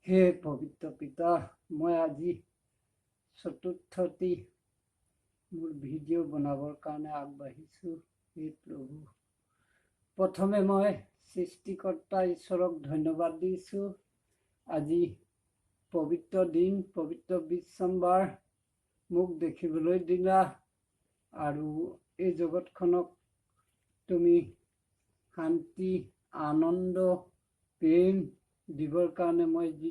হে পবিত্ৰ পিতা, মই আজি চতুৰ্থটি মোৰ ভিডিঅ' বনাবৰ কাৰণে আগবাঢ়িছোঁ। হে প্ৰভু, প্ৰথমে মই সৃষ্টিকৰ্তা ঈশ্বৰক ধন্যবাদ দিছোঁ। আজি পবিত্ৰ দিন, পবিত্ৰ 20 সোমবাৰ মোক দেখিবলৈ দিলা আৰু এই জগতখনক তুমি শান্তি, আনন্দ, প্ৰেম দিবৰ কাৰণে মই যি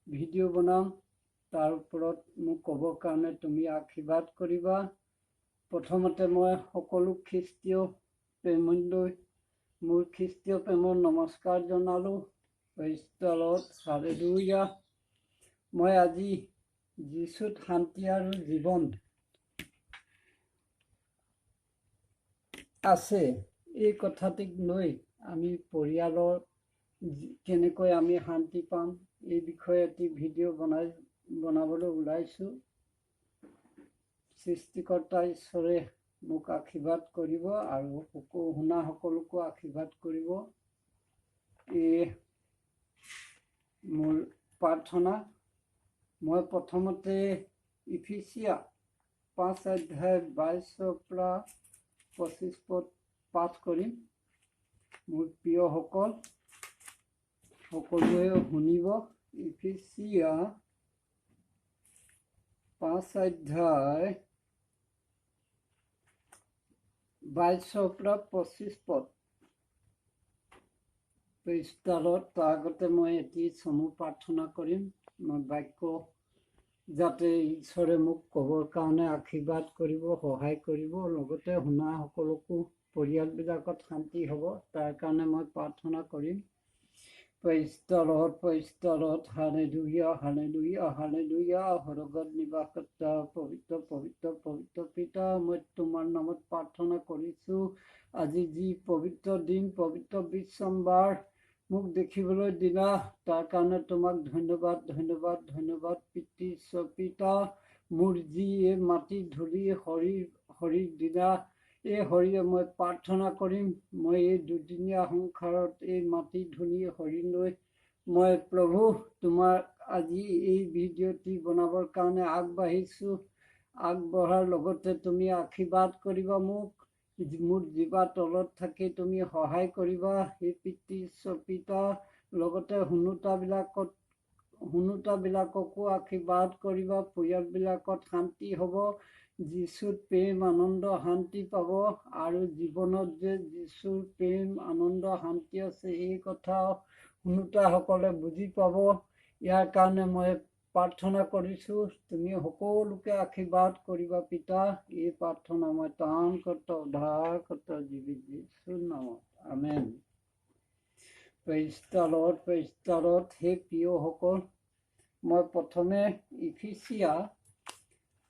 ভিডিঅ' বনাম তাৰ ওপৰত মোক ক'বৰ কাৰণে তুমি আশীৰ্বাদ কৰিবা। প্ৰথমতে মই সকলো খ্ৰীষ্টীয় প্ৰেমলৈ মোৰ খ্ৰীষ্টীয় প্ৰেমৰ নমস্কাৰ জনালোঁ। Praise the Lord, hallelujah. মই আজি যীচুত শান্তি আৰু জীৱন আছে এই কথাটিক লৈ আমি পৰিয়ালৰ কেনেকৈ আমি শান্তি পাম এই বিষয়ে এটি ভিডিঅ' বনাবলৈ ওলাইছোঁ। সৃষ্টিকৰ্তা ঈশ্বৰে মোক আশীৰ্বাদ কৰিব আৰু শুনা সকলোকো আশীৰ্বাদ কৰিব। এই মোৰ প্ৰাৰ্থনা। মই প্ৰথমতে ইফিচিয়া 5 অধ্যায় 22 পৰা 25 পদ পাঠ কৰিম। মোৰ প্ৰিয়সকল সকলোৱে শুনিব। ইফিচিয়া 5 অধ্যায় 22 পৰা 25 পদ। Praise the lord. তাৰ আগতে মই এটি চমু প্ৰাৰ্থনা কৰিম। মই বাক্য যাতে ঈশ্বৰে মোক ক'বৰ কাৰণে আশীৰ্বাদ কৰিব, সহায় কৰিব, লগতে শুনা সকলোকো পৰিয়ালবিলাকত শান্তি হ'ব, তাৰ কাৰণে মই প্ৰাৰ্থনা কৰিম। Praise the Lord, praise the Lord, hallelujah, hallelujah, hallelujah. স্বৰ্গত নিবাসকৰ্তা পবিত্ৰ পবিত্ৰ পবিত্ৰ পিতা, মই তোমাৰ নামত প্ৰাৰ্থনা কৰিছোঁ। আজি যি পবিত্ৰ দিন, পবিত্ৰ 20 সোমবাৰ মোক দেখিবলৈ দিলা, তাৰ কাৰণে তোমাক ধন্যবাদ, ধন্যবাদ, ধন্যবাদ। পিতা, মোৰ যি এই মাটি ধূলি শৰীৰ দিলা, এই শৰীৰে মই প্ৰাৰ্থনা কৰিম। মই এই দুদিনীয়া সংসাৰত এই মাটি ধূলি শৰীৰ লৈ মই প্ৰভু তোমাৰ আজি এই ভিডিঅ'টি বনাবৰ কাৰণে আগবাঢ়িছোঁ। আগবঢ়াৰ লগতে তুমি আশীৰ্বাদ কৰিবা মোক, মোৰ জিভা তলত থাকি তুমি সহায় কৰিবা। সেই পিতা, লগতে শুনোতাবিলাককো আশীৰ্বাদ কৰিবা। পৰিয়ালবিলাকত শান্তি হ'ব, যীচুৰ প্ৰেম, আনন্দ, শান্তি পাব আৰু জীৱনত যে যীচুৰ প্ৰেম, আনন্দ, শান্তি আছে এই কথা শুনোতাসকলে বুজি পাব। ইয়াৰ কাৰণে মই প্ৰাৰ্থনা কৰিছোঁ। তুমি সকলোকে আশীৰ্বাদ কৰিবা পিতা। এই প্ৰাৰ্থনা মই ত্ৰাণকৰ্তা, উদ্ধাৰকৰ্তা যীচুৰ নামত, amen. Praise the Lord, praise the Lord. হে প্ৰিয়সকল, মই প্ৰথমে ইফিচিয়া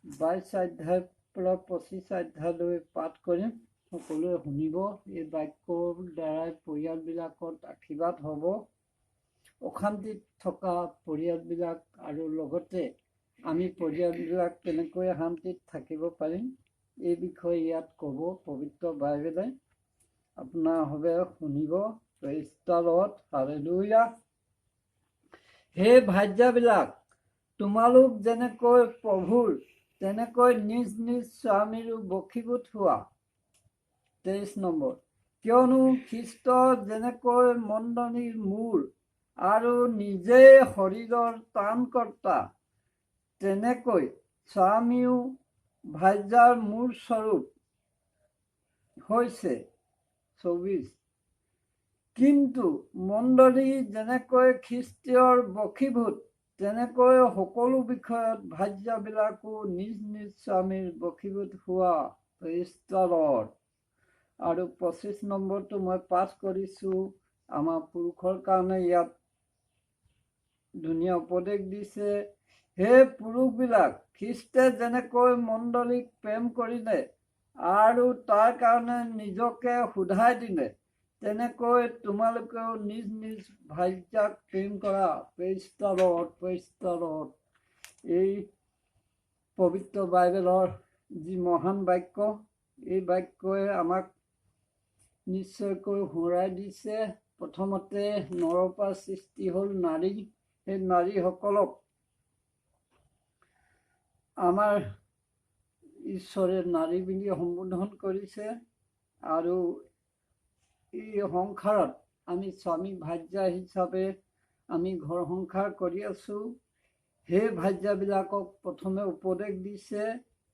22 অধ্যায়ৰ পৰা 25 অধ্যায়লৈ পাঠ কৰিম। সকলোৱে শুনিব। এই বাক্যৰ দ্বাৰাই পৰিয়ালবিলাকত আশীৰ্বাদ হ'ব, অশান্তিত থকা পৰিয়ালবিলাক, আৰু লগতে আমি পৰিয়ালবিলাক কেনেকৈ শান্তিত থাকিব পাৰিম এই বিষয়ে ইয়াত ক'ব পবিত্ৰ বাইবেলে। আপোনাৰ হবে শুনিব। Praise the Lord, hallelujah. হে ভাৰ্যাবিলাক, তোমালোক যেনেকৈ প্ৰভুৰ তেনেকৈ নিজ নিজ স্বামীৰো বশীভূত হোৱা। 23 নম্বৰ। কিয়নো খ্ৰীষ্ট যেনেকৈ মণ্ডলীৰ মূৰ আৰু নিজেই শৰীৰৰ ত্ৰাণকৰ্তা, তেনেকৈ স্বামীও ভাৰ্যাৰ মূৰ স্বৰূপ হৈছে। 24। কিন্তু মণ্ডলী যেনেকৈ খ্ৰীষ্টৰ বশীভূত, তেনেকৈ সকলো বিষয়ত ভাৰ্যাবিলাকো নিজ নিজ স্বামীৰ বশীভূত হোৱা। Praise the lord. আৰু 25 নম্বৰটো মই পাঠ কৰিছোঁ। আমাৰ পুৰুষৰ কাৰণে ইয়াত ধুনীয়া উপদেশ দিছে। হে পুৰুষবিলাক, খ্ৰীষ্টে যেনেকৈ মণ্ডলীক প্ৰেম কৰিলে আৰু তাৰ কাৰণে নিজকে শোধাই দিলে, তেনেকৈ তোমালোকেও নিজ নিজ ভাৰ্যাক প্ৰেম কৰা। Praise the Lord, praise the lord. এই পবিত্ৰ বাইবেলৰ যি মহান বাক্য, এই বাক্যই আমাক নিশ্চয়কৈ সোঁৱৰাই দিছে। প্ৰথমতে নৰৰ পৰা সৃষ্টি হ'ল নাৰী, সেই নাৰীসকলক আমাৰ ঈশ্বৰে নাৰী বুলি সম্বোধন কৰিছে। আৰু এই সংসাৰত আমি স্বামী ভাৰ্যা হিচাপে আমি ঘৰ সংসাৰ কৰি আছোঁ। সেই ভাৰ্যাবিলাকক প্ৰথমে উপদেশ দিছে,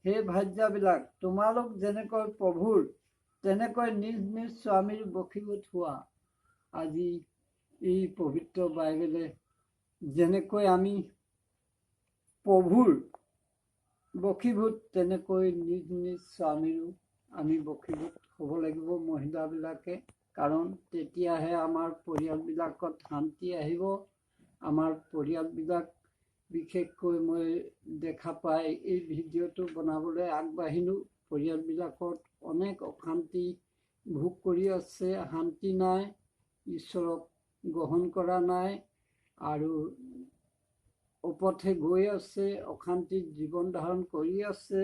সেই ভাৰ্যাবিলাক তোমালোক যেনেকৈ প্ৰভুৰ তেনেকৈ নিজ নিজ স্বামীৰ বশীভূত হোৱা। আজি এই পবিত্ৰ বাইবেলে যেনেকৈ আমি প্ৰভুৰ বশীভূত তেনেকৈ নিজ নিজ স্বামীৰো আমি বশীভূত হ'ব লাগিব মহিলাবিলাকে। কাৰণ তেতিয়াহে আমাৰ পৰিয়ালবিলাকত শান্তি আহিব। আমাৰ পৰিয়ালবিলাক বিশেষকৈ মই দেখা পাই এই ভিডিঅ'টো বনাবলৈ আগবাঢ়িলোঁ। পৰিয়ালবিলাকত অনেক অশান্তি ভোগ কৰি আছে, শান্তি নাই, ঈশ্বৰক গ্ৰহণ কৰা নাই আৰু অপথে গৈ আছে, অশান্তিত জীৱন ধাৰণ কৰি আছে।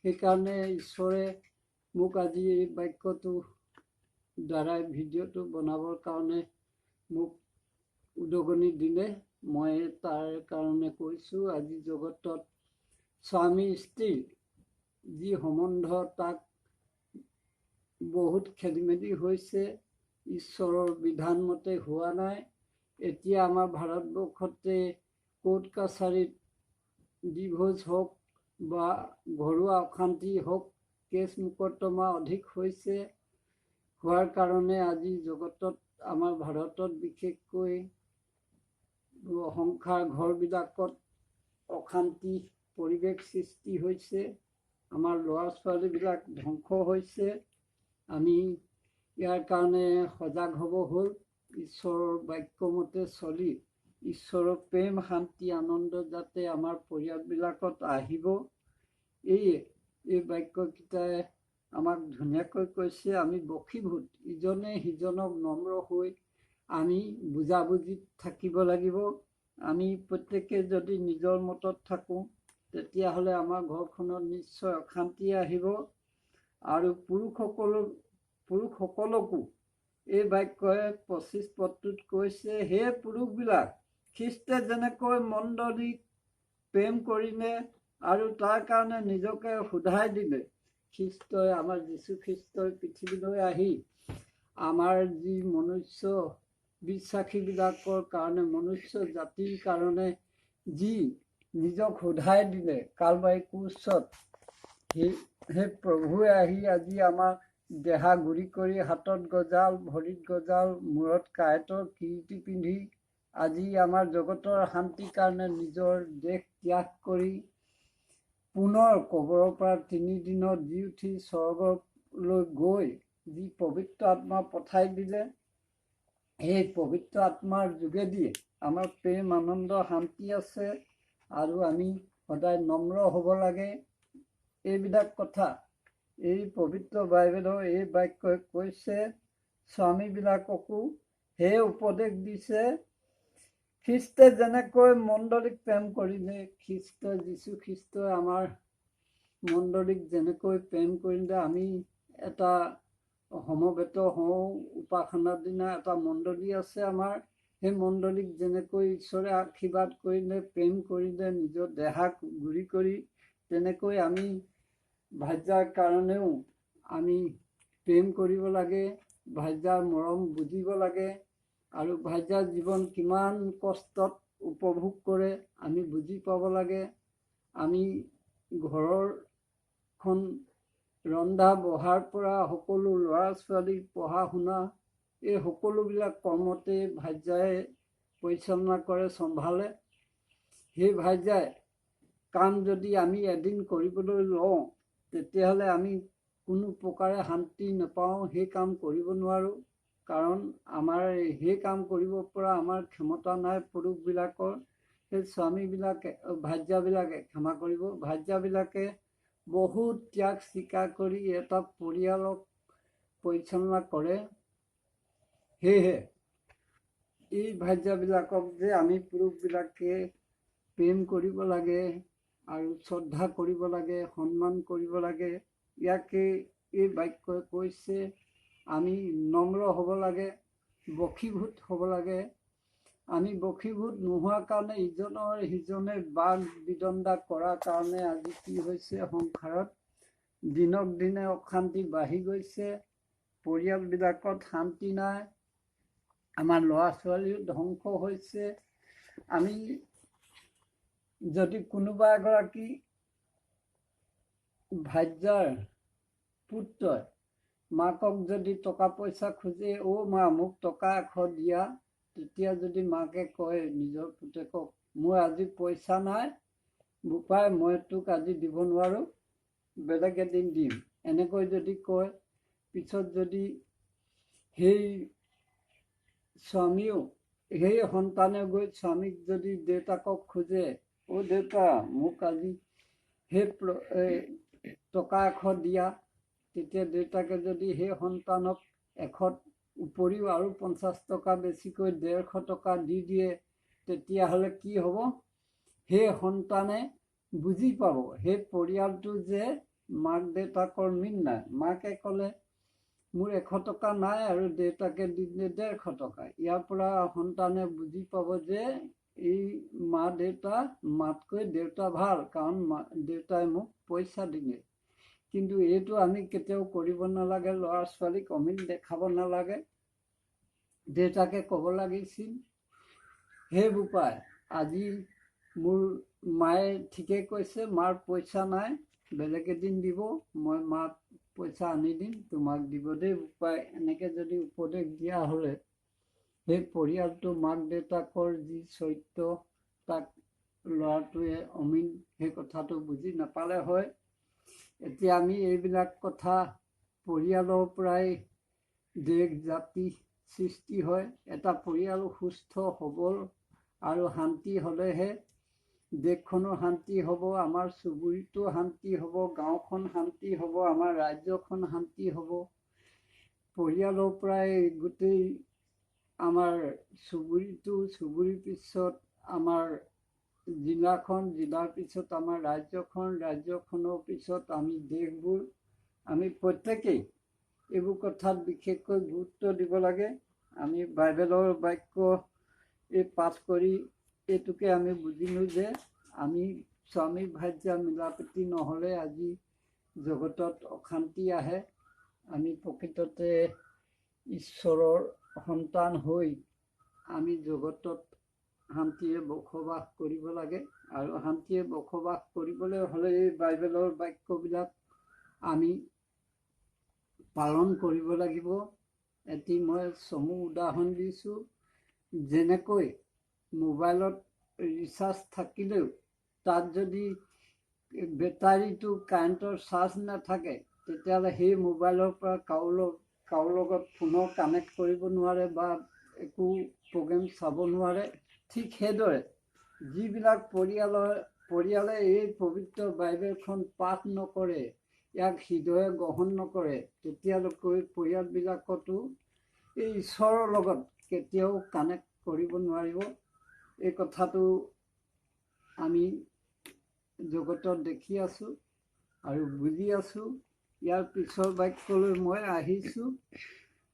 সেইকাৰণে ঈশ্বৰে মোক আজি এই বাক্যটো দ্বাৰাই ভিডিঅ'টো বনাবৰ কাৰণে মোক উদগনি দিলে। মই তাৰ কাৰণে কৈছোঁ, আজি জগতত স্বামী স্ত্ৰীৰ যি সম্বন্ধ তাক বহুত খেলি মেলি হৈছে, ঈশ্বৰৰ বিধান মতে হোৱা নাই। এতিয়া আমাৰ ভাৰতবৰ্ষতে কোৰ্ট কাছাৰীত ডিভোৰ্চ হওক বা ঘৰুৱা অশান্তি হওক, কেছ মোকদ্দমা অধিক হৈছে। হোৱাৰ কাৰণে আজি জগতত আমাৰ ভাৰতত বিশেষকৈ সংসাৰ ঘৰবিলাকত অশান্তি পৰিৱেশ সৃষ্টি হৈছে। আমাৰ ল'ৰা ছোৱালীবিলাক ধ্বংস হৈছে। আমি ইয়াৰ কাৰণে সজাগ হ'ব হ'ল। ঈশ্বৰৰ বাক্যমতে চলি ঈশ্বৰৰ প্ৰেম শান্তি আনন্দ যাতে আমাৰ পৰিয়ালবিলাকত আহিব, এই বাক্যকেইটাই আমাক ধুনীয়াকৈ কৈছে। আমি বশীভূত, ইজনে সিজনক নম্ৰ হৈ আমি বুজাবুজিত থাকিব লাগিব। আমি প্ৰত্যেকে যদি নিজৰ মতত থাকোঁ তেতিয়াহ'লে আমাৰ ঘৰখনত নিশ্চয় অশান্তি আহিব। আৰু পুৰুষসকলকো এই বাক্যই 25 পদটোত কৈছে, হে পুৰুষবিলাক, খ্ৰীষ্টে যেনেকৈ মণ্ডলীক প্ৰেম কৰিলে আৰু তাৰ কাৰণে নিজকে শোধাই দিলে। খ্ৰীষ্টই আমাৰ যীশুখ্ৰীষ্টই পৃথিৱীলৈ আহি আমাৰ যি মনুষ্য বিশ্বাসীবিলাকৰ কাৰণে, মনুষ্য জাতিৰ কাৰণে যি নিজক শোধাই দিলে কালবাৰী ক্ৰুচত, সেই প্ৰভুৱে আহি আজি আমাৰ দেহা গুৰি কৰি, হাতত গজাল, ভৰিত গজাল, মূৰত কাঁইটৰ কিৰীটি পিন্ধি আজি আমাৰ জগতৰ শান্তিৰ কাৰণে নিজৰ দেশ ত্যাগ কৰি পুনৰ কবৰৰ পৰা 3 দিনত জি উঠি স্বৰ্গলৈ গৈ যি পবিত্ৰ আত্মা পঠাই দিলে, সেই পবিত্ৰ আত্মাৰ যোগেদি আমাৰ প্ৰেম আনন্দ শান্তি আছে। আৰু আমি সদায় নম্ৰ হ'ব লাগে। এইবিলাক কথা এই পবিত্ৰ বাইবেলৰ এই বাক্যই কৈছে। স্বামীবিলাককো সেই উপদেশ দিছে, খ্ৰীষ্টে যেনেকৈ মণ্ডলীক প্ৰেম কৰিলে, যীশুখ্ৰীষ্টই আমাৰ মণ্ডলীক যেনেকৈ প্ৰেম কৰিলে, আমি এটা সমবেত হওঁ। উপাসনাৰ দিনা এটা মণ্ডলী আছে আমাৰ। সেই মণ্ডলীক যেনেকৈ ঈশ্বৰে আশীৰ্বাদ কৰিলে, প্ৰেম কৰিলে, নিজৰ দেহাক গুৰি কৰি, তেনেকৈ আমি ভাৰ্যাৰ কাৰণেও আমি প্ৰেম কৰিব লাগে, ভাৰ্যাৰ মৰম বুজিব লাগে। আৰু ভাৰ্যাৰ জীৱন কিমান কষ্টত উপভোগ কৰে আমি বুজি পাব লাগে। আমি ঘৰখন ৰন্ধা বঢ়াৰ পৰা সকলো ল'ৰা ছোৱালী পঢ়া শুনা, এই সকলোবিলাক কৰ্মতে ভাৰ্যাই পৰিচালনা কৰে, চম্ভালে। সেই ভাৰ্যাই কাম যদি আমি এদিন কৰিবলৈ লওঁ তেতিয়াহ'লে আমি কোনো প্ৰকাৰে শান্তি নাপাওঁ, সেই কাম কৰিব নোৱাৰোঁ। কাৰণ আমাৰ সেই কাম কৰিব পৰা আমাৰ ক্ষমতা নাই পুৰুষবিলাকৰ। সেই স্বামীবিলাকে, ভাৰ্যাবিলাকে ক্ষমা কৰিব, ভাৰ্যাবিলাকে বহুত ত্যাগ স্বীকাৰ কৰি এটা পৰিয়ালক পৰিচালনা কৰে। সেয়েহে এই ভাৰ্যাবিলাকক যে আমি পুৰুষবিলাকে প্ৰেম কৰিব লাগে আৰু শ্ৰদ্ধা কৰিব লাগে, সন্মান কৰিব লাগে, ইয়াকে এই বাক্যই কৈছে। আমি নম্ৰ হ'ব লাগে, বশীভূত হ'ব লাগে। আমি বশীভূত নোহোৱাৰ কাৰণে ইজনৰ সিজনে বাক বিদণ্ডা কৰাৰ কাৰণে আজি কি হৈছে, সংসাৰত দিনক দিনে অশান্তি বাঢ়ি গৈছে, পৰিয়ালবিলাকত শান্তি নাই, আমাৰ ল'ৰা ছোৱালীও ধ্বংস হৈছে। আমি যদি কোনোবা এগৰাকী ভাৰ্যাৰ পুত্ৰই মাকক যদি টকা পইচা খোজে, অ' মা মোক টকা 100 দিয়া, তেতিয়া যদি মাকে কয় নিজৰ পুতেকক, মোৰ আজি পইচা নাই বোপাই, মই তোক আজি দিব নোৱাৰোঁ, বেলেগ এদিন দিম, এনেকৈ যদি কয়, পিছত যদি সেই স্বামীও সেই সন্তানে গৈ স্বামীক যদি দেউতাকক খোজে, অ' দেউতা মোক আজি সেই টকা 100 দিয়া, তেতিয়া দেউতাকে যদি সেই সন্তানক 100ৰ উপৰিও আৰু 50 টকা বেছিকৈ 150 টকা দি দিয়ে, তেতিয়াহ'লে কি হ'ব, সেই সন্তানে বুজি পাব সেই পৰিয়ালটো যে মাক দেউতাকৰ মিল নাই। মাকে ক'লে মোৰ 100 টকা নাই আৰু দেউতাকে দিলে 150 টকা, ইয়াৰ পৰা সন্তানে বুজি পাব যে এই মা দেউতা মাতকৈ দেউতা ভাল, কাৰণ দেউতাই মোক পইচা দিলে। কিন্তু এইটো আমি কেতিয়াও কৰিব নালাগে, ল'ৰা ছোৱালীক অমিল দেখাব নালাগে। দেউতাকে ক'ব লাগিছিল, হে বোপাই আজি মোৰ মায়ে ঠিকে কৈছে, মাৰ পইচা নাই, বেলেগ এদিন দিব, মই মাক পইচা আনি দিম, তোমাক দিব দেই বোপাই। এনেকৈ যদি উপদেশ দিয়া হ'লে সেই পৰিয়ালটো মাক দেউতাকৰ যি চৰিত্ৰ, তাক ল'ৰাটোৱে অমিল সেই কথাটো বুজি নাপালে হয়। এতিয়া আমি এইবিলাক কথা পৰিয়ালৰ পৰাই দেশ জাতি সৃষ্টি হয়। এটা পৰিয়াল সুস্থ সবল আৰু শান্তি হ'লেহে দেশখনো শান্তি হ'ব, আমাৰ চুবুৰীটো শান্তি হ'ব, গাঁওখন শান্তি হ'ব, আমাৰ ৰাজ্যখন শান্তি হ'ব। পৰিয়ালৰ পৰাই গোটেই আমাৰ চুবুৰীটো, চুবুৰীৰ পিছত আমাৰ জিলাখন, জিলাৰ পিছত আমাৰ ৰাজ্যখন, ৰাজ্যখনৰ পিছত আমি দেশবোৰ, আমি প্ৰত্যেকেই এইবোৰ কথাত বিশেষকৈ গুৰুত্ব দিব লাগে। আমি বাইবেলৰ বাক্য এই পাঠ কৰি এইটোকে আমি বুজিলোঁ যে আমি স্বামী ভাৰ্যা মিলাপ্ৰীতি নহ'লে আজি জগতত অশান্তি আহে। আমি প্ৰকৃততে ঈশ্বৰৰ সন্তান হৈ আমি জগতত শান্তিৰে বসবাস কৰিব লাগে, আৰু শান্তিৰে বসবাস কৰিবলৈ হ'লে এই বাইবেলৰ বাক্যবিলাক আমি পালন কৰিব লাগিব। এটি মই চমু উদাহৰণ দিছোঁ, যেনেকৈ মোবাইলত ৰিচাৰ্জ থাকিলেও তাত যদি বেটাৰীটো কাৰেণ্টৰ চাৰ্জ নাথাকে, তেতিয়াহ'লে সেই মোবাইলৰ পৰা কাৰো লগত ফোনৰ কানেক্ট কৰিব নোৱাৰে বা একো প্ৰগ্ৰেম চাব নোৱাৰে। ঠিক সেইদৰে যিবিলাক পৰিয়ালে এই পবিত্ৰ বাইবেলখন পাঠ নকৰে, ইয়াক হৃদয়ে গ্ৰহণ নকৰে, তেতিয়ালৈকে পৰিয়ালবিলাকতো এই ঈশ্বৰৰ লগত কেতিয়াও কানেক্ট কৰিব নোৱাৰিব। এই কথাটো আমি জগতত দেখি আছোঁ আৰু বুজি আছোঁ। ইয়াৰ পিছৰ বাক্যলৈ মই আহিছোঁ।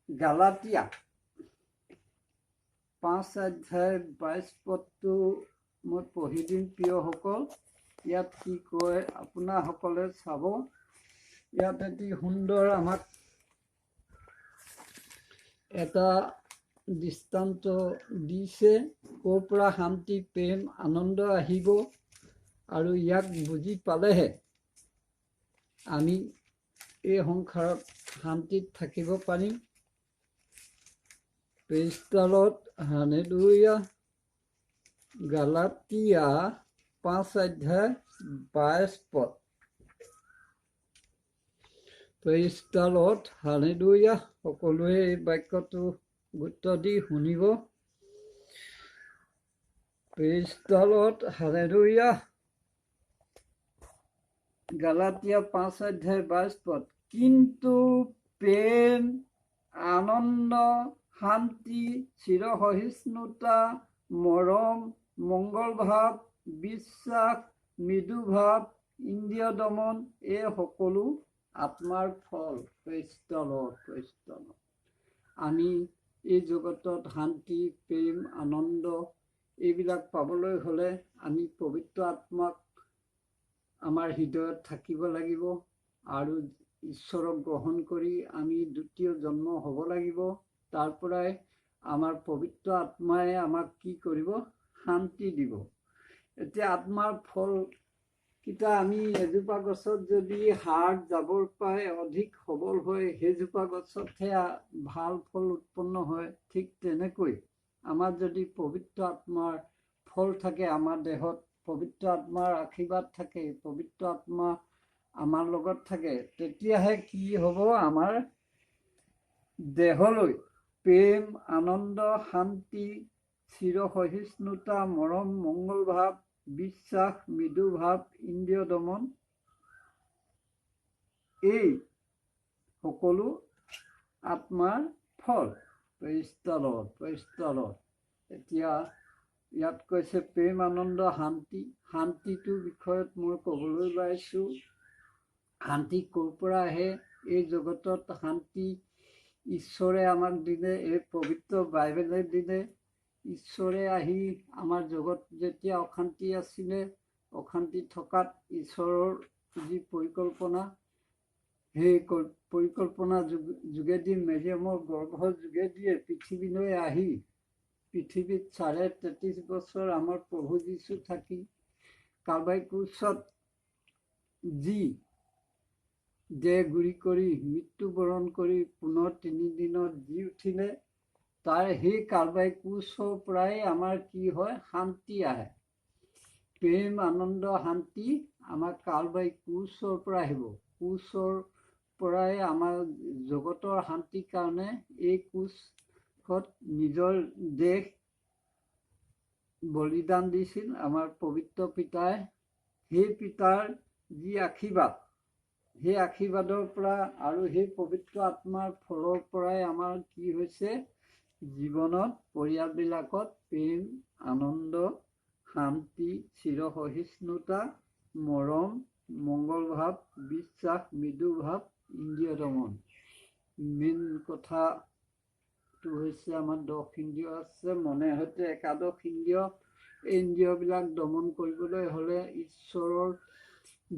গালাতিয়া 5 অধ্যায় 22 পদটো মই পঢ়ি দিম প্ৰিয়সকল। ইয়াত কি কয় আপোনাসকলে চাব। ইয়াত এটি সুন্দৰ আমাক এটা দৃষ্টান্ত দিছে, ক'ৰ পৰা শান্তি প্ৰেম আনন্দ আহিব, আৰু ইয়াক বুজি পালেহে আমি এই সংসাৰত শান্তিত থাকিব পাৰিম। Praise the Lord, hallelujah. গালাতিয়া 5 অধ্যায় 22 পদ। Praise the Lord, hallelujah. সকলোৱে এই বাক্যটো গুৰুত্ব দি শুনিব। Praise the Lord, hallelujah. গালাতিয়া 5 অধ্যায় 22 পদ। কিন্তু প্ৰেম, আনন্দ, শান্তি, চিৰসহিষ্ণুতা, মৰম, মংগল ভাৱ, বিশ্বাস, মৃদু ভাৱ, ইন্দ্ৰিয় দমন, এই সকলো আত্মাৰ ফল। Praise the Lord, praise the lord. আমি এই জগতত শান্তি, প্ৰেম, আনন্দ এইবিলাক পাবলৈ হ'লে আমি পবিত্ৰ আত্মাক আমাৰ হৃদয়ত থাকিব লাগিব আৰু ঈশ্বৰক গ্ৰহণ কৰি আমি দ্বিতীয় জন্ম হ'ব লাগিব। তাৰ পৰাই আমাৰ পবিত্ৰ আত্মাই আমাক কি কৰিব? শান্তি দিব। এতিয়া আত্মাৰ ফল কিটা আমি এজোপা গছত যদি হাড় জাবৰ পাই অধিক সবল হয়, সেইজোপা গছতহে ভাল ফল উৎপন্ন হয়। ঠিক তেনেকৈ আমাৰ যদি পবিত্ৰ আত্মাৰ ফল থাকে, আমাৰ দেহত পবিত্ৰ আত্মাৰ আশীৰ্বাদ থাকে, পবিত্ৰ আত্মা আমাৰ লগত থাকে, তেতিয়াহে কি হ'ব? আমাৰ দেহলৈ প্ৰেম, আনন্দ, শান্তি, চিৰসহিষ্ণুতা, মৰম, মংগল ভাৱ, বিশ্বাস, মৃদু ভাৱ, ইন্দ্ৰিয় দমন, এই সকলো আত্মাৰ ফল। Praise the Lord, praise the lord. এতিয়া ইয়াত কৈছে প্ৰেম, আনন্দ, শান্তি। শান্তিটোৰ বিষয়ত মই ক'বলৈ ওলাইছোঁ। শান্তি ক'ৰ পৰা আহে? এই জগতত শান্তি ঈশ্বৰে আমাক দিলে, এই পবিত্ৰ বাইবেলে দিলে। ঈশ্বৰে আহি আমাৰ জগত যেতিয়া অশান্তি আছিলে, অশান্তি থকাত ঈশ্বৰৰ যি পৰিকল্পনা, সেই পৰিকল্পনা যোগেদি মেৰিয়ামৰ গৰ্ভৰ যোগেদিয়ে পৃথিৱীলৈ আহি পৃথিৱীত 33.5 বছৰ আমাৰ প্ৰভু যীশু থাকি কালবাৰী ক্ৰুচত যি দেহ গুৰি কৰি মৃত্যুবৰণ কৰি পুনৰ 3 দিনত জি উঠিলে, তাৰ সেই কালবাৰী ক্ৰুচৰ পৰাই আমাৰ কি হয়? শান্তি আহে। প্ৰেম, আনন্দ, শান্তি আমাৰ কালবাৰী ক্ৰুচৰ পৰা আহিব। ক্ৰুচৰ পৰাই আমাৰ জগতৰ শান্তিৰ কাৰণে এই ক্ৰুচত নিজৰ দেহ বলিদান দিছিল আমাৰ পবিত্ৰ পিতাই। সেই পিতাৰ যি আশীৰ্বাদ, সেই আশীৰ্বাদৰ পৰা আৰু সেই পবিত্ৰ আত্মাৰ ফলৰ পৰাই আমাৰ কি হৈছে? জীৱনত, পৰিয়ালবিলাকত প্ৰেম, আনন্দ, শান্তি, চিৰসহিষ্ণুতা, মৰম, মংগল ভাৱ, বিশ্বাস, মৃদু ভাৱ, ইন্দ্ৰিয় দমন। মেইন কথাটো হৈছে আমাৰ 10 ইন্দ্ৰিয় আছে, মনে সৈতে একাদশ ইন্দ্ৰিয়। এই ইন্দ্ৰিয়বিলাক দমন কৰিবলৈ হ'লে ঈশ্বৰৰ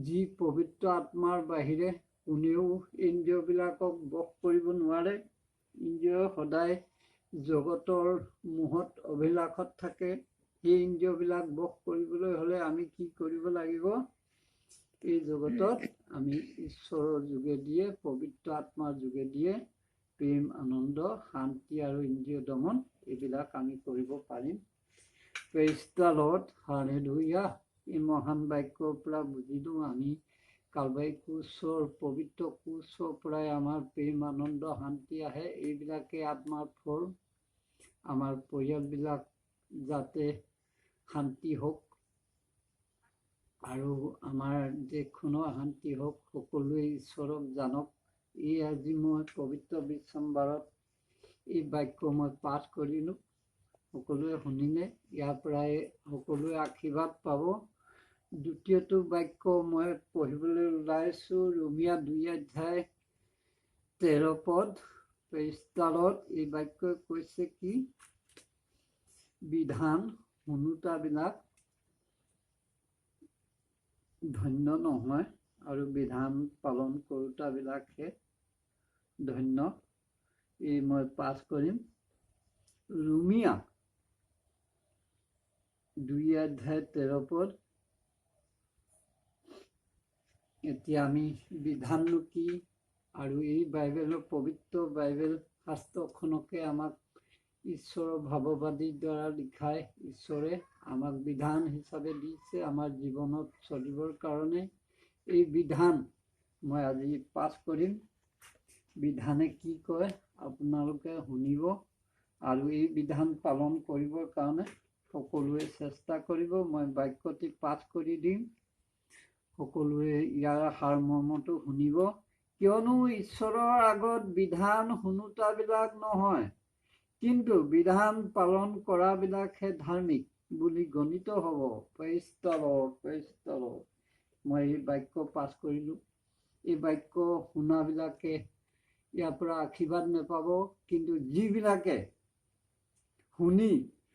যি পবিত্ৰ আত্মাৰ বাহিৰে কোনেও ইন্দ্ৰিয়বিলাকক বশ কৰিব নোৱাৰে। ইন্দ্ৰিয় সদায় জগতৰ মোহত, অভিলাষত থাকে। সেই ইন্দ্ৰিয়বিলাক বশ কৰিবলৈ হ'লে আমি কি কৰিব লাগিব? এই জগতত আমি ঈশ্বৰৰ যোগেদিয়ে, পবিত্ৰ আত্মাৰ যোগেদিয়ে প্ৰেম, আনন্দ, শান্তি আৰু ইন্দ্ৰিয় দমন এইবিলাক আমি কৰিব পাৰিম। Praise the Lord, hallelujah. এই মহান বাক্যৰ পৰা বুজিলোঁ আমি কালবাৰী ক্ৰুচৰ, পবিত্ৰ ক্ৰুচৰ পৰাই আমাৰ প্ৰেম, আনন্দ, শান্তি আহে। এইবিলাকে আত্মাৰ ফল। আমাৰ পৰিয়ালবিলাক যাতে শান্তি হওক আৰু আমাৰ দেশখনৰ শান্তি হওক, সকলোৱে ঈশ্বৰক জানক। এই আজি মই পবিত্ৰ বিশ্বম্বাৰত এই বাক্য মই পাঠ কৰিলোঁ। সকলোৱে শুনিলে, ইয়াৰ পৰাই সকলোৱে আশীৰ্বাদ পাব। দ্বিতীয়টো বাক্য মই পঢ়িবলৈ ওলাইছোঁ, ৰোমিয়া 2 অধ্যায় 13 পদ। Praise the lord. এই বাক্যই কৈছে কি? বিধান শুনোতাবিলাক ধন্য নহয় আৰু বিধান পালন কৰোতাবিলাকহে ধন্য। এই মই পাঠ কৰিম। ৰোমিয়া 2 অধ্যায় 13 পদ। এতিয়া আমি বিধাননো কি আৰু এই বাইবেলৰ পবিত্ৰ বাইবেল শাস্ত্ৰখনকে আমাক ঈশ্বৰৰ ভাৱবাদীৰ দ্বাৰা লিখাই ঈশ্বৰে আমাক বিধান হিচাপে দিছে আমাৰ জীৱনত চলিবৰ কাৰণে। এই বিধান মই আজি পাঠ কৰিম। বিধানে কি কয় আপোনালোকে শুনিব আৰু এই বিধান পালন কৰিবৰ কাৰণে সকলোৱে চেষ্টা কৰিব। মই বাক্যটি পাঠ কৰি দিম, সকলোৱে ইয়াৰ সাৰমৰ্মটো শুনিব। কিয়নো ঈশ্বৰৰ আগত বিধান শুনোতাবিলাক নহয়, কিন্তু বিধান পালন কৰাবিলাকহে ধাৰ্মিক বুলি গণিত হ'ব। Praise the Lord, praise the lord. মই এই বাক্য পাঠ কৰিলোঁ। এই বাক্য শুনাবিলাকে ইয়াৰ পৰা আশীৰ্বাদ নাপাব, কিন্তু যিবিলাকে শুনি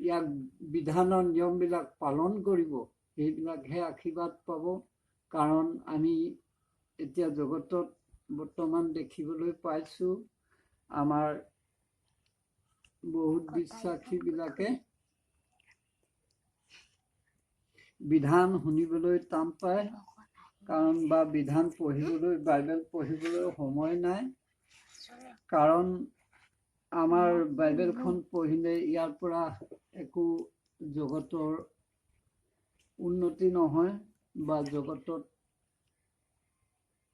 ইয়াক বিধানৰ নিয়মবিলাক পালন কৰিব সেইবিলাকহে আশীৰ্বাদ পাব। কাৰণ আমি এতিয়া জগতত বৰ্তমান দেখিবলৈ পাইছোঁ আমাৰ বহুত বিশ্বাসীবিলাকে বিধান শুনিবলৈ টান পায়, কাৰণ বা বিধান পঢ়িবলৈ বাইবেল পঢ়িবলৈ সময় নাই। কাৰণ আমাৰ বাইবেলখন পঢ়িলে ইয়াৰ পৰা একো জগতৰ উন্নতি নহয়, বা জগতত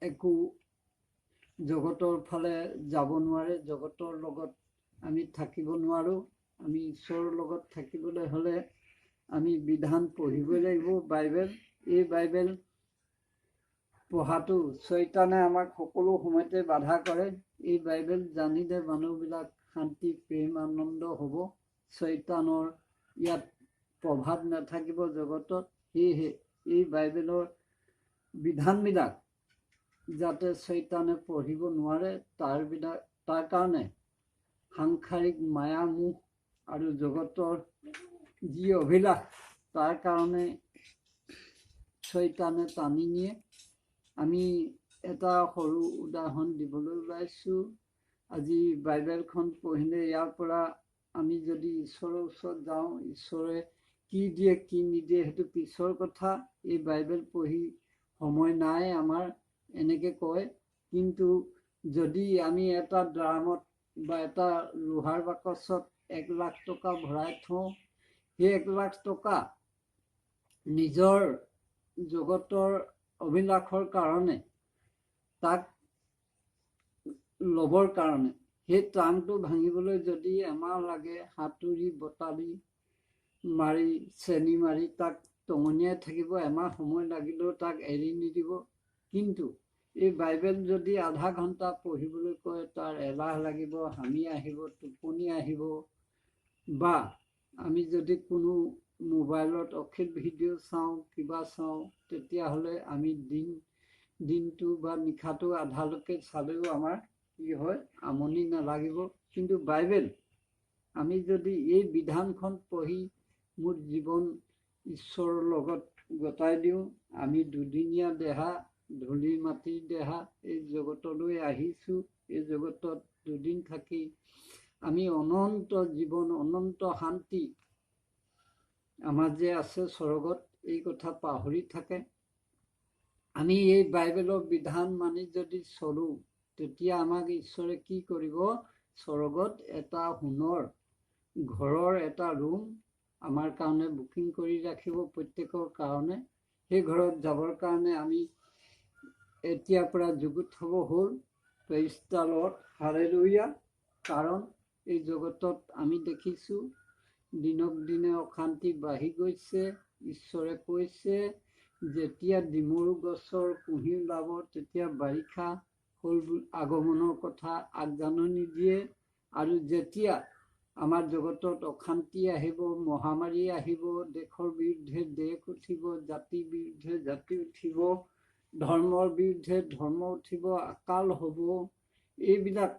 একো জগতৰ ফালে যাব নোৱাৰে, জগতৰ লগত আমি থাকিব নোৱাৰোঁ। আমি ঈশ্বৰৰ লগত থাকিবলৈ হ'লে আমি বিধান পঢ়িবই লাগিব। বাইবেল, এই বাইবেল পঢ়াটো শয়তানে আমাক সকলো সময়তে বাধা কৰে। এই বাইবেল জানিলে মানুহবিলাক শান্তি, প্ৰেম, আনন্দ হ'ব। শয়তানৰ ইয়াত প্ৰভাৱ নাথাকিব জগতত। সেয়েহে এই বাইবেলৰ বিধানবিলাক যাতে শয়তানে পঢ়িব নোৱাৰে, তাৰ কাৰণে সাংসাৰিক মায়া মোহ আৰু জগতৰ যি অভিলাষ, তাৰ কাৰণে শয়তানে টানি নিয়ে। আমি এটা সৰু উদাহৰণ দিবলৈ ওলাইছোঁ। আজি বাইবেলখন পঢ়িলে ইয়াৰ পৰা আমি যদি ঈশ্বৰৰ ওচৰত যাওঁ, ঈশ্বৰে কি দিয়ে কি নিদিয়ে সেইটো পিছৰ কথা। এই বাইবেল পঢ়ি সময় নাই আমাৰ, এনেকৈ কয়। কিন্তু যদি আমি এটা ড্ৰামত বা এটা লোহাৰ বাকচত 1,00,000 টকা ভৰাই থওঁ, সেই 1,00,000 টকা নিজৰ জগতৰ অভিলাষৰ কাৰণে, তাক ল'বৰ কাৰণে, সেই ট্ৰাংকটো ভাঙিবলৈ যদি এমাহ লাগে, সাঁতুৰি বটালি মাৰি চেনি মাৰি তাক টঙনিয়াই থাকিব, এমাহ সময় লাগিলেও তাক এৰি নিদিব। কিন্তু এই বাইবেল যদি আধা ঘণ্টা পঢ়িবলৈ কয়, তাৰ এলাহ লাগিব, হামি আহিব, টোপনি আহিব। বা আমি যদি কোনো মোবাইলত অশ্লীল ভিডিঅ' চাওঁ, কিবা চাওঁ, তেতিয়াহ'লে আমি দিনটো বা নিশাটো আধালৈকে চালেও আমাৰ কি হয়, আমনি নালাগিব। কিন্তু বাইবেল আমি যদি এই বিধানখন পঢ়ি মোৰ জীৱন ঈশ্বৰৰ লগত গতাই দিওঁ, আমি দুদিনীয়া দেহা, ধূলি মাটিৰ দেহা, এই জগতলৈ আহিছোঁ। এই জগতত দুদিন থাকি আমি অনন্ত জীৱন, অনন্ত শান্তি আমাৰ যে আছে স্বৰ্গত, এই কথা পাহৰি থাকে। আমি এই বাইবেলৰ বিধান মানি যদি চলোঁ, তেতিয়া আমাক ঈশ্বৰে কি কৰিব? স্বৰ্গত এটা সোণৰ ঘৰৰ এটা ৰুম আমাৰ কাৰণে বুকিং কৰি ৰাখিব, প্ৰত্যেকৰ কাৰণে। সেই ঘৰত যাবৰ কাৰণে আমি এতিয়াৰ পৰা যুগুত হ'ব হ'ল। Praise the Lord, hallelujah. কাৰণ এই জগতত আমি দেখিছোঁ দিনক দিনে অশান্তি বাঢ়ি গৈছে। ঈশ্বৰে কৈছে যেতিয়া ডিমৰু গছৰ কুঁহি ওলাব, তেতিয়া বাৰিষা হ'ল আগমনৰ কথা আগজাননী দিয়ে। আৰু যেতিয়া আমাৰ জগতত অশান্তি আহিব, মহামাৰী আহিব, দেশৰ বিৰুদ্ধে দেশ উঠিব, জাতিৰ বিৰুদ্ধে জাতি উঠিব, ধৰ্মৰ বিৰুদ্ধে ধৰ্ম উঠিব, আকাল হ'ব, এইবিলাক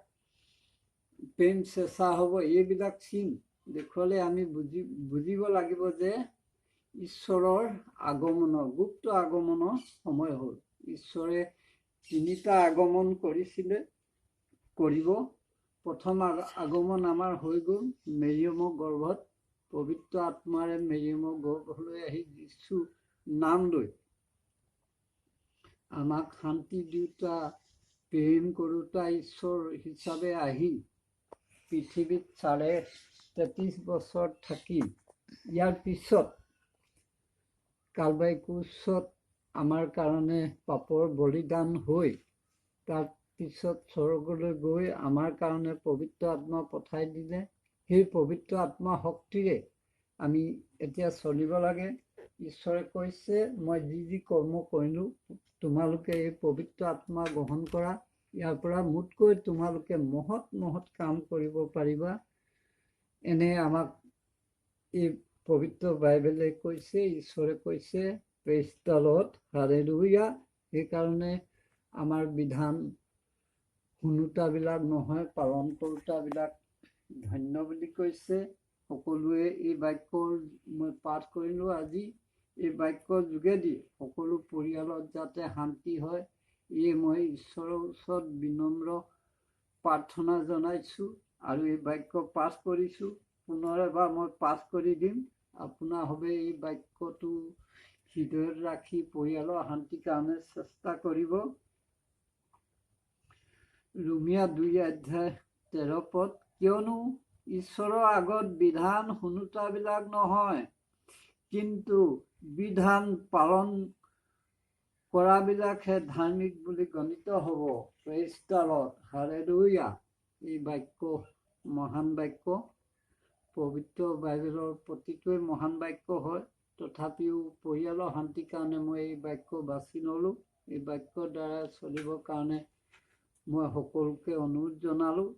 প্ৰেম চেঁচা হ'ব, এইবিলাক চিন দেখুৱালে আমি বুজিব লাগিব যে ঈশ্বৰৰ আগমনৰ, গুপ্ত আগমনৰ সময় হ'ল। ঈশ্বৰে 3টা আগমন কৰিছিলে, কৰিব। প্ৰথম আগমন আমাৰ হৈ গ'ল মেৰিয়মৰ গৰ্ভত, পবিত্ৰ আত্মাৰে মেৰিয়মৰ গৰ্ভলৈ আহি যীশু নাম লৈ আমাক শান্তি দিওঁতা, প্ৰেম কৰোঁতা ঈশ্বৰ হিচাপে আহি পৃথিৱীত 33.5 বছৰ থাকি, ইয়াৰ পিছত কালবাৰী ক্ৰুচত আমাৰ কাৰণে পাপৰ বলিদান হৈ, তাৰ পিছত স্বৰ্গলৈ গৈ আমাৰ কাৰণে পবিত্ৰ আত্মা পঠাই দিলে। সেই পবিত্ৰ আত্মা শক্তিৰে আমি এতিয়া চলিব লাগে। ঈশ্বৰে কৈছে, মই যি কৰ্ম কৰিলোঁ, তোমালোকে এই পবিত্ৰ আত্মা গ্ৰহণ কৰা, ইয়াৰ পৰা মোতকৈ তোমালোকে মহৎ মহৎ কাম কৰিব পাৰিবা। এনে আমাক এই পবিত্ৰ বাইবেলে কৈছে, ঈশ্বৰে কৈছে। Praise the Lord, hallelujah. সেইকাৰণে আমাৰ বিধান শুনোতাবিলাক নহয়, পালন কৰোতাবিলাক ধন্য বুলি কৈছে। সকলোৱে এই বাক্যৰ মই পাঠ কৰিলোঁ আজি। এই বাক্যৰ যোগেদি সকলো পৰিয়ালত যাতে শান্তি হয়, এই মই ঈশ্বৰৰ ওচৰত বিনম্ৰ প্ৰাৰ্থনা জনাইছোঁ আৰু এই বাক্য পাঠ কৰিছোঁ। পুনৰ এবাৰ মই পাঠ কৰি দিম। আপোনাৰ হবে এই বাক্যটো হৃদয়ত ৰাখি পৰিয়ালৰ শান্তিৰ কাৰণে চেষ্টা কৰিব। ৰোমিয়া 2:13 কিয়নো ঈশ্বৰৰ আগত বিধান শুনোতাবিলাক নহয়, কিন্তু বিধান পালন কৰাবিলাকহে ধাৰ্মিক বুলি গণিত হ'ব। Praise the Lord, hallelujah. এই বাক্য মহান বাক্য। পবিত্ৰ বাইবেলৰ প্ৰতিটোৱে মহান বাক্য হয়। তথাপিও পৰিয়ালৰ শান্তিৰ কাৰণে মই এই বাক্য বাছি ল'লোঁ। এই বাক্যৰ দ্বাৰা চলিবৰ কাৰণে মই সকলোকে অনুৰোধ জনালোঁ।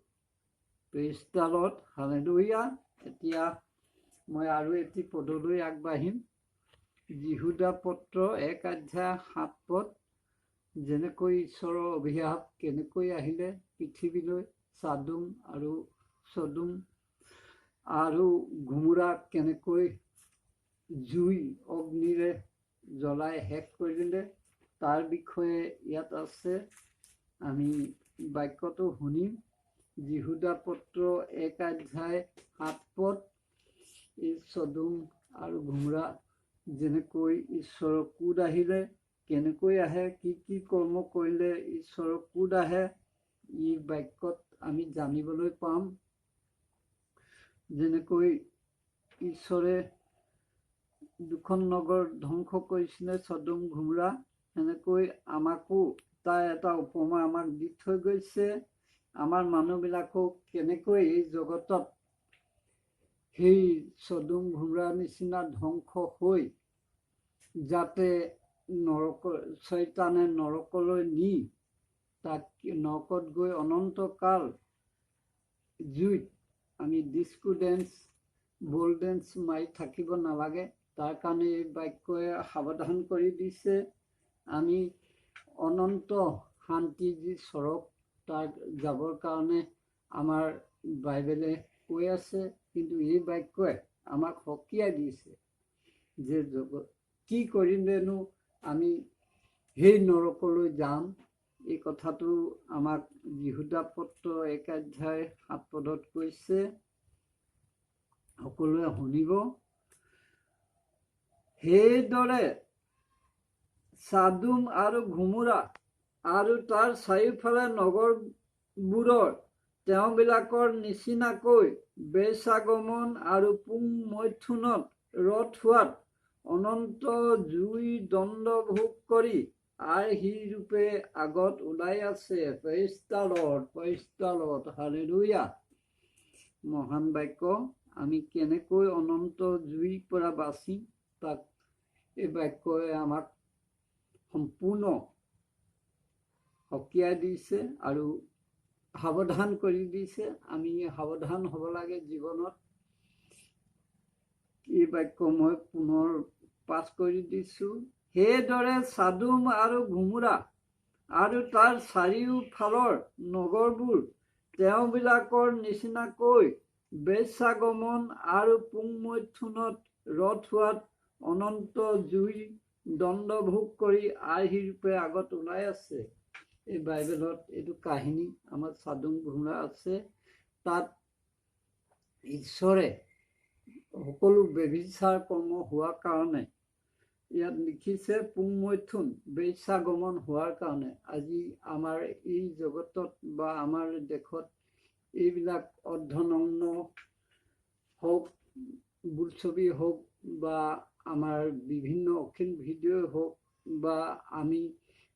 Praise the Lord, hallelujah. এতিয়া মই আৰু এটি পদলৈ আগবাঢ়িম। যিহুদা পত্ৰ 1:7 যেনেকৈ ঈশ্বৰৰ অভিশাপ কেনেকৈ আহিলে পৃথিৱীলৈ, চাদোম আৰু চদোম আৰু গোমোৰা কেনেকৈ জুই অগ্নিৰে জ্বলাই শেষ কৰিলে, তাৰ বিষয়ে ইয়াত আছে। আমি বাক্যটো শুনিম। যিহুদা পত্ৰ 1:7 এই চদোম আৰু গোমোৰা যেনেকৈ ঈশ্বৰৰ ক্ৰোধ আহিলে, কেনেকৈ আহে, কি কৰ্ম কৰিলে ঈশ্বৰৰ ক্ৰোধ আহে, এই বাক্যত আমি জানিবলৈ পাম। যেনেকৈ ঈশ্বৰে দুখন নগৰ ধ্বংস কৰিছিলে, চদোম গোমোৰা, সেনেকৈ আমাকো তাৰ এটা উপমা আমাক দি থৈ গৈছে। আমাৰ মানুহবিলাকক কেনেকৈ এই জগতত সেই চদোম গোমোৰাৰ নিচিনা ধ্বংস হৈ যাতে শয়তানে নৰকলৈ নি তাক নৰকত গৈ অনন্তকাল জুইত আমি ডিস্কো ডেন্স, বল ডেন্স মাৰি থাকিব নালাগে। তাৰ কাৰণে এই বাক্যই সাৱধান কৰি দিছে। আমি অনন্ত শান্তি যি স্বৰূপ তাত যাবৰ কাৰণে আমাৰ বাইবেলে কৈ আছে। কিন্তু এই বাক্যই আমাক সকীয়াই দিছে যে কি কৰিলেনো আমি সেই নৰকলৈ যাম। এই কথাটো আমাক যিহুদা পত্ৰ 1:7 কৈছে। সকলোৱে শুনিব। সেইদৰে চাদোম আৰু গোমোৰা আৰু তাৰ চাৰিওফালে নগৰবোৰৰ তেওঁবিলাকৰ নিচিনাকৈ বেশ্যাগমন আৰু পুং মৈথুনত ৰথ হোৱাত অনন্ত জুই দণ্ড ভোগ কৰি আৰ্হিৰূপে আগত ওলাই আছে। Praise the Lord, praise the Lord, hallelujah. মহান বাক্য। আমি কেনেকৈ অনন্ত জুইৰ পৰা বাচিম, তাক এই বাক্যই আমাক সম্পূৰ্ণ সকীয়াই দিছে আৰু সাৱধান কৰি দিছে। আমি সাৱধান হ'ব লাগে জীৱনত। এই বাক্য মই পুনৰ পাঠ কৰি দিছোঁ। সেইদৰে চাদোম আৰু গোমোৰা আৰু তাৰ চাৰিওফালৰ নগৰবোৰ তেওঁবিলাকৰ নিচিনাকৈ বেশ্যাগমন আৰু পুং মৈথুনত ৰথ হোৱাত অনন্ত জুইৰ দণ্ড ভোগ কৰি আৰ্হিৰূপে আগত ওলাই আছে। এই বাইবেলত এইটো কাহিনী আমাৰ চাদোম গোমোৰা আছে। তাত ঈশ্বৰে সকলো ব্যভিচাৰ কৰ্ম হোৱাৰ কাৰণে ইয়াত লিখিছে, পুং মৈথুন বেশ্যাগমন হোৱাৰ কাৰণে। আজি আমাৰ এই জগতত বা আমাৰ দেশত এইবিলাক অৰ্ধনগ্ন হওক, বোলছবি হওক বা আমাৰ বিভিন্ন অশ্লীল ভিডিঅ' হওক বা আমি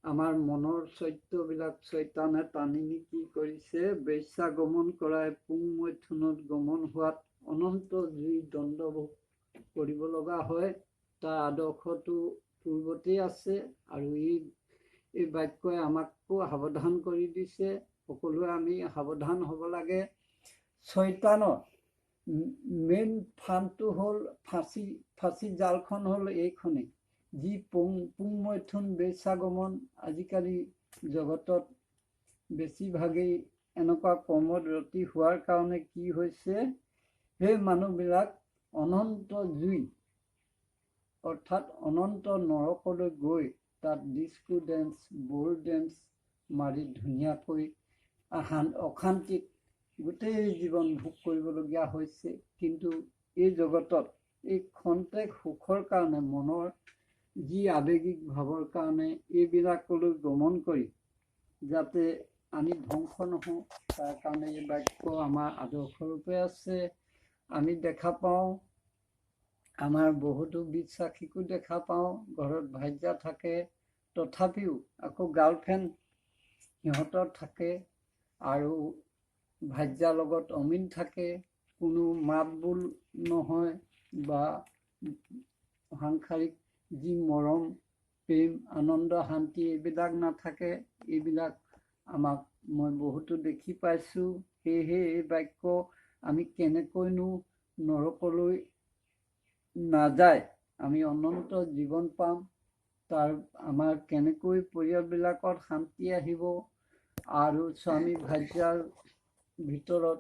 আমাৰ মনৰ চৰিত্ৰবিলাক শয়তানে টানি নি কি কৰিছে, বেশ্যাগমন কৰাই পুং মৈথুনত গমন হোৱাত অনন্ত জুইৰ দণ্ড ভোগ কৰিব লগা হয়। তাৰ আদৰ্শটো পূৰ্বতেই আছে আৰু এই বাক্যই আমাকো সাৱধান কৰি দিছে। সকলোৱে আমি সাৱধান হ'ব লাগে। শয়তানৰ মেইন ফাৰ্মটো হ'ল ফাঁচী জালখন হ'ল এইখনেই, যি পুং মৈথুন বেশ্যাগমন আজিকালি জগতত বেছিভাগেই এনেকুৱা কৰ্মত ৰতি হোৱাৰ কাৰণে কি হৈছে, সেই মানুহবিলাক অনন্ত জুই অৰ্থাৎ অনন্ত নৰকলৈ গৈ তাত ডিস্কো ডেন্স, বল ডেন্স মাৰি ধুনীয়াকৈ অশান্তিত গোটেই জীৱন ভোগ কৰিবলগীয়া হৈছে। কিন্তু এই জগতত এই খন্তেক সুখৰ কাৰণে, মনৰ যি আৱেগিক ভাৱৰ কাৰণে এইবিলাকলৈ গমন কৰি যাতে আমি ধ্বংস নহওঁ, তাৰ কাৰণে এই বাক্য আমাৰ আদৰ্শৰূপে আছে। আমি দেখা পাওঁ, আমাৰ বহুতো বিশ্বাসীকো দেখা পাওঁ, ঘৰত ভাৰ্যা থাকে, তথাপিও আকৌ গাৰ্লফ্ৰেণ্ড সিহঁতৰ থাকে আৰু ভাৰ্যাৰ লগত অমিল থাকে, কোনো মাত বোল নহয় বা সাংসাৰিক যি মৰম, প্ৰেম, আনন্দ, শান্তি এইবিলাক নাথাকে। এইবিলাক মই বহুতো দেখি পাইছোঁ। সেয়েহে এই বাক্য আমি কেনেকৈনো নৰকলৈ নাযায় আমি অনন্ত জীৱন পাম, তাৰ আমাৰ কেনেকৈ পৰিয়ালবিলাকত শান্তি আহিব আৰু স্বামী ভাৰ্যাৰ ভিতৰত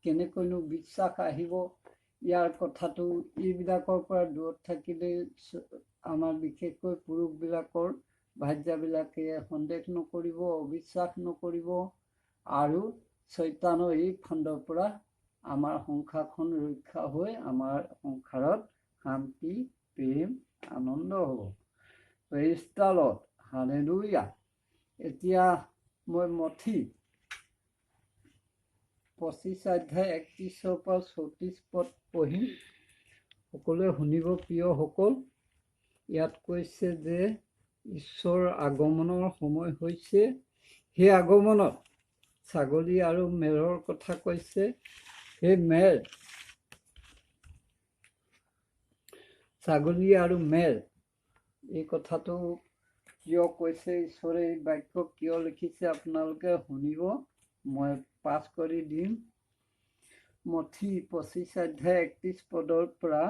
কেনেকৈনো বিশ্বাস আহিব, ইয়াৰ কথাটো এইবিলাকৰ পৰা দূৰত থাকিলে আমাৰ বিশেষকৈ পুৰুষবিলাকৰ ভাৰ্যাবিলাকে সন্দেহ নকৰিব, অবিশ্বাস নকৰিব আৰু শয়তানৰ এই ফাণ্ডৰ পৰা আমাৰ সংসাৰখন ৰক্ষা হৈ আমাৰ সংসাৰত শান্তি, প্ৰেম, আনন্দ হ'ব। Praise the Lord, hallelujah. এতিয়া মই মথি 25 অধ্যায় 31 পৰা 34 পদ পঢ়িম। সকলোৱে শুনিব প্ৰিয়সকল। ইয়াত কৈছে যে ঈশ্বৰৰ আগমনৰ সময় হৈছে। সেই আগমনত ছাগলী আৰু মেৰৰ কথা কৈছে। সেই ছাগলী আৰু মেৰ এই কথাটো কিয় কৈছে, ঈশ্বৰে এই বাক্য কিয় লিখিছে, আপোনালোকে শুনিব, মই পাঠ কৰি দিম। মথি 25 অধ্যায় 31 পদৰ পৰা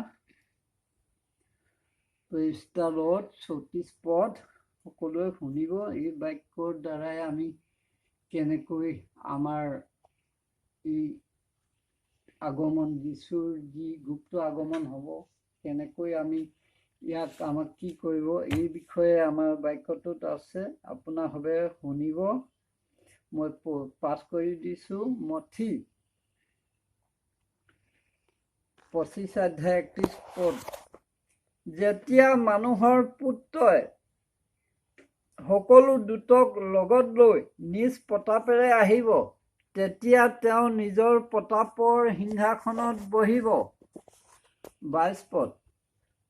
প্ৰেইজ দ্য লৰ্ড 34 পদ সকলোৱে শুনিব। এই বাক্যৰ দ্বাৰাই আমি কেনেকৈ আমাৰ এই আগমন, যীশুৰ যি গুপ্ত আগমন হ'ব, কেনেকৈ আমি ইয়াক আমাক কি কৰিব, এই বিষয়ে আমাৰ বাক্যটোত আছে। আপোনাৰভাৱে শুনিব, মই পাঠ কৰি দিছোঁ। মথি 25 অধ্যায় 31 পদ। যেতিয়া মানুহৰ পুত্ৰই সকলো দূতক লগত লৈ নিজ প্ৰতাপেৰে আহিব, তেতিয়া তেওঁ নিজৰ প্ৰতাপৰ সিংহাসনত বহিব। 22 পদ।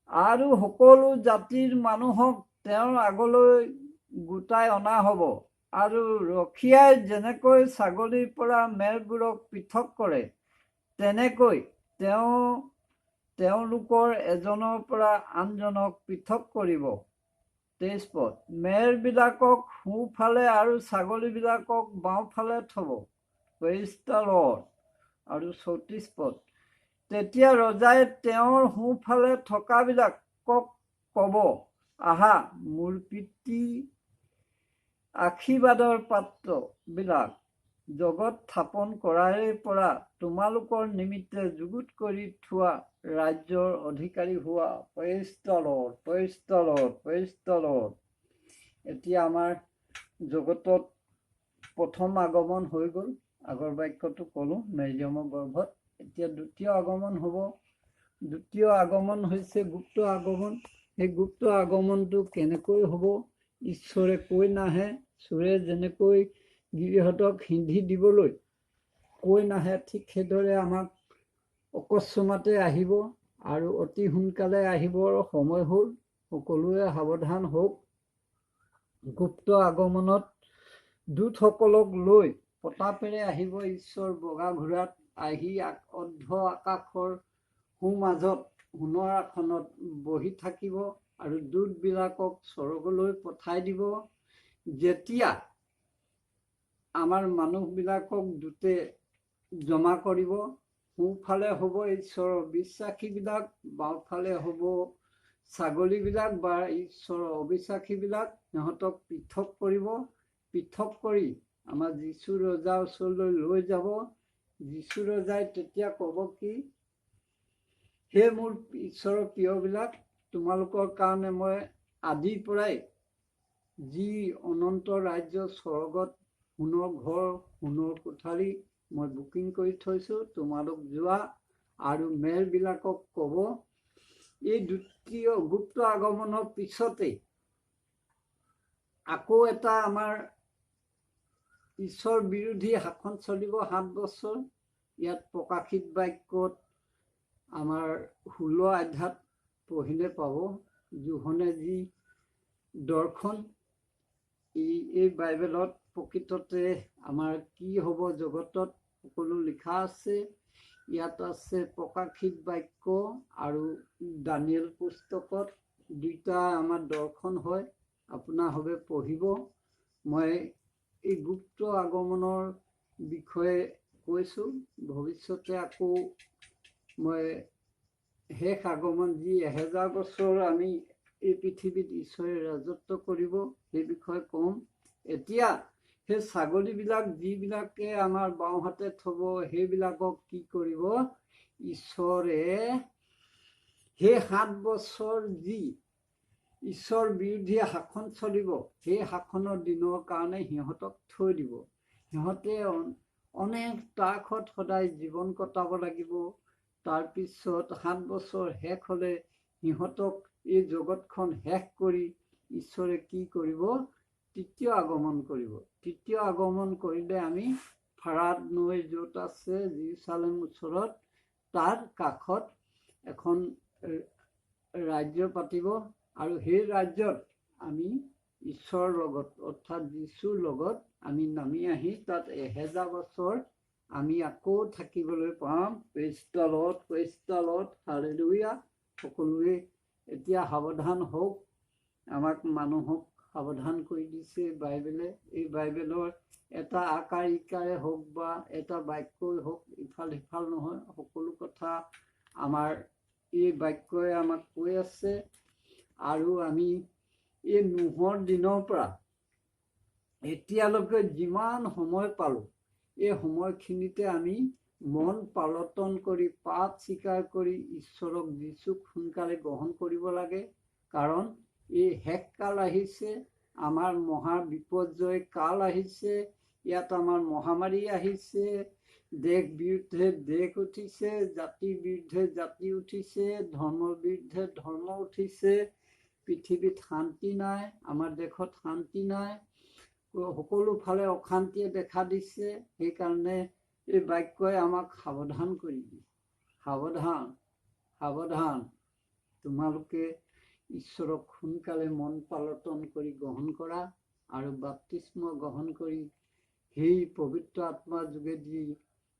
আৰু সকলো জাতিৰ মানুহক তেওঁৰ আগলৈ গোটাই অনা হ'ব, আৰু ৰখীয়াই যেনেকৈ ছাগলীৰ পৰা মেৰবোৰক পৃথক কৰে, তেনেকৈ তেওঁ তেওঁলোকৰ এজনৰ পৰা আনজনক পৃথক কৰিব। 23 পদ। মেৰবিলাকক সোঁফালে আৰু ছাগলীবিলাকক বাওঁফালে থ'ব। Praise the lord. আৰু 34 পদ। তেতিয়া ৰজাই তেওঁৰ সোঁফালে থকাবিলাকক ক'ব, আহা মোৰ পিতৃ আশীৰ্বাদৰ পাত্ৰবিলাক, জগত স্থাপন কৰাৰে পৰা তোমালোকৰ নিমিত্তে যুগুত কৰি থোৱা ৰাজ্যৰ অধিকাৰী হোৱা। Praise the Lord, praise the Lord, praise the lord. এতিয়া আমাৰ জগতত প্ৰথম আগমন হৈ গ'ল, আগৰ বাক্যটো ক'লোঁ মেৰিয়ামৰ গৰ্ভত। এতিয়া দ্বিতীয় আগমন হ'ব। দ্বিতীয় আগমন হৈছে গুপ্ত আগমন। সেই গুপ্ত আগমনটো কেনেকৈ হ'ব, ঈশ্বৰে কৈ নাহে। চোৰে যেনেকৈ গিৰিহঁতক সিন্ধি দিবলৈ কৈ নাহে, ঠিক সেইদৰে আমাক অকস্মাতে আহিব আৰু অতি সোনকালে আহিবৰ সময় হ'ল। সকলোৱে সাৱধান হওক। গুপ্ত আগমনত দূতসকলক লৈ প্ৰতাপেৰে আহিব ঈশ্বৰ বগা ঘোঁৰাত, আহি অৰ্ধ আকাশৰ সোঁমাজত সোণৰ আসনত বহি থাকিব আৰু দূতবিলাকক স্বৰ্গলৈ পঠাই দিব। যেতিয়া আমাৰ মানুহবিলাকক দূতে জমা কৰিব, সোঁফালে হ'ব ঈশ্বৰৰ বিশ্বাসীবিলাক, বাওঁফালে হ'ব ছাগলীবিলাক বা ঈশ্বৰৰ অবিশ্বাসীবিলাক, সিহঁতক পৃথক কৰিব। পৃথক কৰি আমাৰ যীশু ৰজাৰ ওচৰলৈ লৈ যাব। যীশু ৰজাই তেতিয়া ক'ব কি, সেই মোৰ ঈশ্বৰৰ প্ৰিয়বিলাক, তোমালোকৰ কাৰণে মই আদিৰ পৰাই যি অনন্ত ৰাজ্য স্বৰ্গত সোণৰ ঘৰ, সোণৰ কোঠাৰী মই বুকিং কৰি থৈছোঁ, তোমালোক যোৱা আৰু মেৰবিলাকক ক'ব, এই দ্বিতীয় গুপ্ত আগমনৰ পিছতেই আকৌ এটা আমাৰ ঈশ্বৰ বিৰোধী শাসন চলিব 7 বছৰ। ইয়াত প্ৰকাশিত বাক্যত আমাৰ 16 অধ্যায়ত পঢ়িলে পাব, যোহনে যি দৰ্শন, এই বাইবেলত প্ৰকৃততে আমাৰ কি হ'ব জগতত সকলো লিখা আছে। ইয়াত আছে প্ৰকাশিত বাক্য আৰু দানিয়েল পুস্তকত, দুইটা আমাৰ দৰ্শন হয়। আপোনাৰভাৱে পঢ়িব। মই এই গুপ্ত আগমনৰ বিষয়ে কৈছোঁ। ভৱিষ্যতে আকৌ মই শেষ আগমন, যি 1000 বছৰ আমি এই পৃথিৱীত ঈশ্বৰে ৰাজত্ব কৰিব, সেই বিষয়ে ক'ম। এতিয়া সেই ছাগলীবিলাক যিবিলাকে আমাৰ বাওঁহাতে থ'ব, সেইবিলাকক কি কৰিব, ঈশ্বৰে সেই 7 বছৰ যি ঈশ্বৰ বিৰোধী শাসন চলিব, সেই শাসনৰ দিনৰ কাৰণে সিহঁতক থৈ দিব। সিহঁতে অনেক ত্ৰাসত সদায় জীৱন কটাব লাগিব। তাৰপিছত 7 বছৰ শেষ হ'লে সিহঁতক এই জগতখন শেষ কৰি ঈশ্বৰে কি কৰিব, তৃতীয় আগমন কৰিব। তৃতীয় আগমন কৰিলে আমি ফাৰাদ নৈ য'ত আছে জেৰুজালেম ওচৰত, তাৰ কাষত এখন ৰাজ্য পাতিব আৰু সেই ৰাজ্যত আমি ঈশ্বৰৰ লগত অৰ্থাৎ যীশুৰ লগত আমি নামি আহি তাত 1000 বছৰ আমি আকৌ থাকিবলৈ পাম। Praise the Lord, praise the Lord, hallelujah. সকলোৱে এতিয়া সাৱধান হওক। আমাক মানুহক সাৱধান কৰি দিছে বাইবেলে। এই বাইবেলৰ এটা আকাৰ ইকাৰে হওক বা এটা বাক্যই হওক, ইফাল সিফাল নহয়, সকলো কথা আমাৰ এই বাক্যই আমাক কৈ আছে। আৰু আমি এই নোহৰ দিনৰ পৰা এতিয়ালৈকে যিমান সময় পালোঁ, এই সময়খিনিতে আমি মন পালটন কৰি পাপ স্বীকাৰ কৰি ঈশ্বৰক যীশুক সোনকালে গ্ৰহণ কৰিব লাগে। কাৰণ এই শেষকাল আহিছে, আমাৰ মহা বিপৰ্যয় কাল আহিছে। ইয়াত আমাৰ মহামাৰী আহিছে, দেশ বিৰুদ্ধে দেশ উঠিছে, জাতিৰ বিৰুদ্ধে জাতি উঠিছে, ধৰ্মৰ বিৰুদ্ধে ধৰ্ম উঠিছে। পৃথিৱীত শান্তি নাই, আমাৰ দেশত শান্তি নাই, সকলো ফালে অশান্তিয়ে দেখা দিছে। সেইকাৰণে এই বাক্যই আমাক সাৱধান কৰি দিয়ে। সাৱধান, সাৱধান, তোমালোকে ঈশ্বৰক সোনকালে মন পালটন কৰি গ্ৰহণ কৰা আৰু বাপ্তিস্ম গ্ৰহণ কৰি সেই পবিত্ৰ আত্মাৰ যোগেদি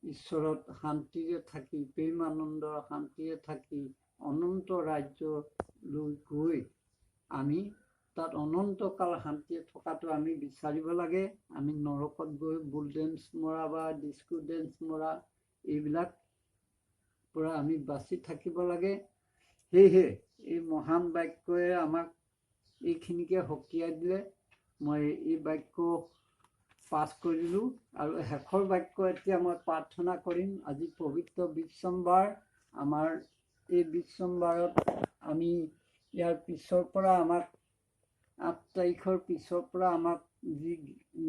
ঈশ্বৰত শান্তিৰে থাকি, প্ৰেমানন্দৰ শান্তিৰে থাকি অনন্ত ৰাজ্যলৈ গৈ আমি তাত অনন্তকাল শান্তিৰে থকাটো আমি বিচাৰিব লাগে। আমি নৰকত গৈ বুল ডেন্স মৰা বা ডিস্কো ডেন্স মৰা এইবিলাক পৰা আমি বাচি থাকিব লাগে। সেয়েহে এই মহান বাক্যই আমাক এইখিনিকে সকীয়াই দিলে। মই এই বাক্য পাঠ কৰিলোঁ আৰু শেষৰ বাক্য এতিয়া মই প্ৰাৰ্থনা কৰিম। আজি পবিত্ৰ বিশ্বম্বাৰ। আমাৰ এই বিশ্বম্বাৰত আমি ইয়াৰ পিছৰ পৰা আমাক 8 তাৰিখৰ পিছৰ পৰা আমাক যি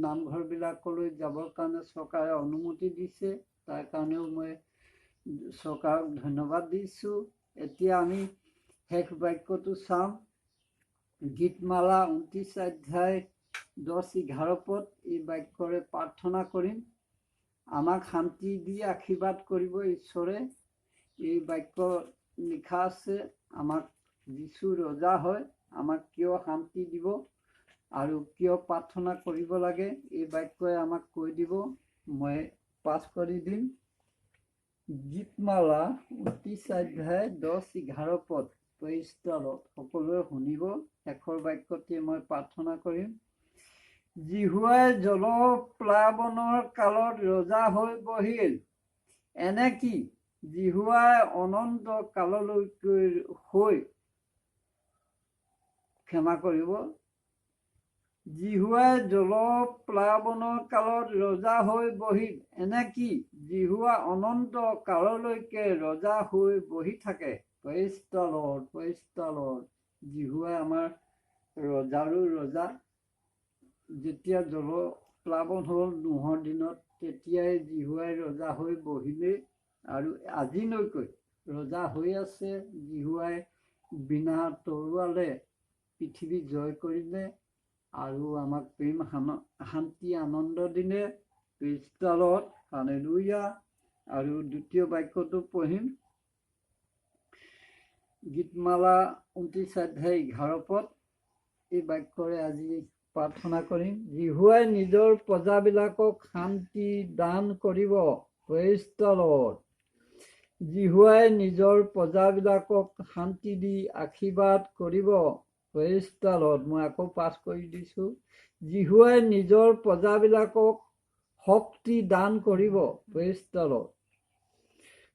নামঘৰবিলাকলৈ যাবৰ কাৰণে চৰকাৰে অনুমতি দিছে, তাৰ কাৰণেও মই চৰকাৰক ধন্যবাদ দিছোঁ। এতিয়া আমি শেষ বাক্যটো চাম। গীতমালা 29 অধ্যায় 10-11 পদ এই বাক্যৰে প্ৰাৰ্থনা কৰিম। আমাক শান্তি দি আশীৰ্বাদ কৰিব ঈশ্বৰে। এই বাক্য লিখা আছে, আমাক যীশু ৰজা হয়, আমাক কিয় শান্তি দিব আৰু কিয় প্ৰাৰ্থনা কৰিব লাগে, এই বাক্যই আমাক কৈ দিব। মই পাঠ কৰি দিম। গীতমালা 29 অধ্যায় 10-11 পদ। Praise the lord. সকলোৱে শুনিব। শেষৰ বাক্যটি মই প্ৰাৰ্থনা কৰিম। জিহুৱাই জলপ্লাৱনৰ কালত ৰজা হৈ বহিল। এনে কি জিহুৱাই অনন্ত কাললৈকে হৈ ক্ষমা কৰিব। জিহুৱাই জলপ্লাৱনৰ কালত ৰজা হৈ বহিল। এনে কি? জিহুৱা অনন্ত কাললৈকে ৰজা হৈ বহি থাকে। Praise the Lord, praise the Lord. জিহুৱাই আমাৰ ৰজাৰো ৰজা। যেতিয়া জলপ্লাৱন হ'ল নোহৰ দিনত, তেতিয়াই জিহুৱাই ৰজা হৈ বহিলে আৰু আজিলৈকৈ ৰজা হৈ আছে। জিহুৱাই বিনা তৰোৱালে পৃথিৱী জয় কৰিলে আৰু আমাক প্ৰেম শান্তি আনন্দ দিলে। Praise the Lord, hallelujah. আৰু দ্বিতীয় বাক্যটো পঢ়িম, গীতমালা 29 অধ্যায় 11 পদ। এই বাক্যৰে আজি প্ৰাৰ্থনা কৰিম। জিহুৱাই নিজৰ প্ৰজাবিলাকক শান্তি দান কৰিব। Praise the Lord. জিহুৱাই নিজৰ প্ৰজাবিলাকক শান্তি দি আশীৰ্বাদ কৰিব। Praise the lord. মই আকৌ পাঠ কৰি দিছোঁ। জিহুৱাই নিজৰ প্ৰজাবিলাকক শক্তি দান কৰিব। Praise the Lord.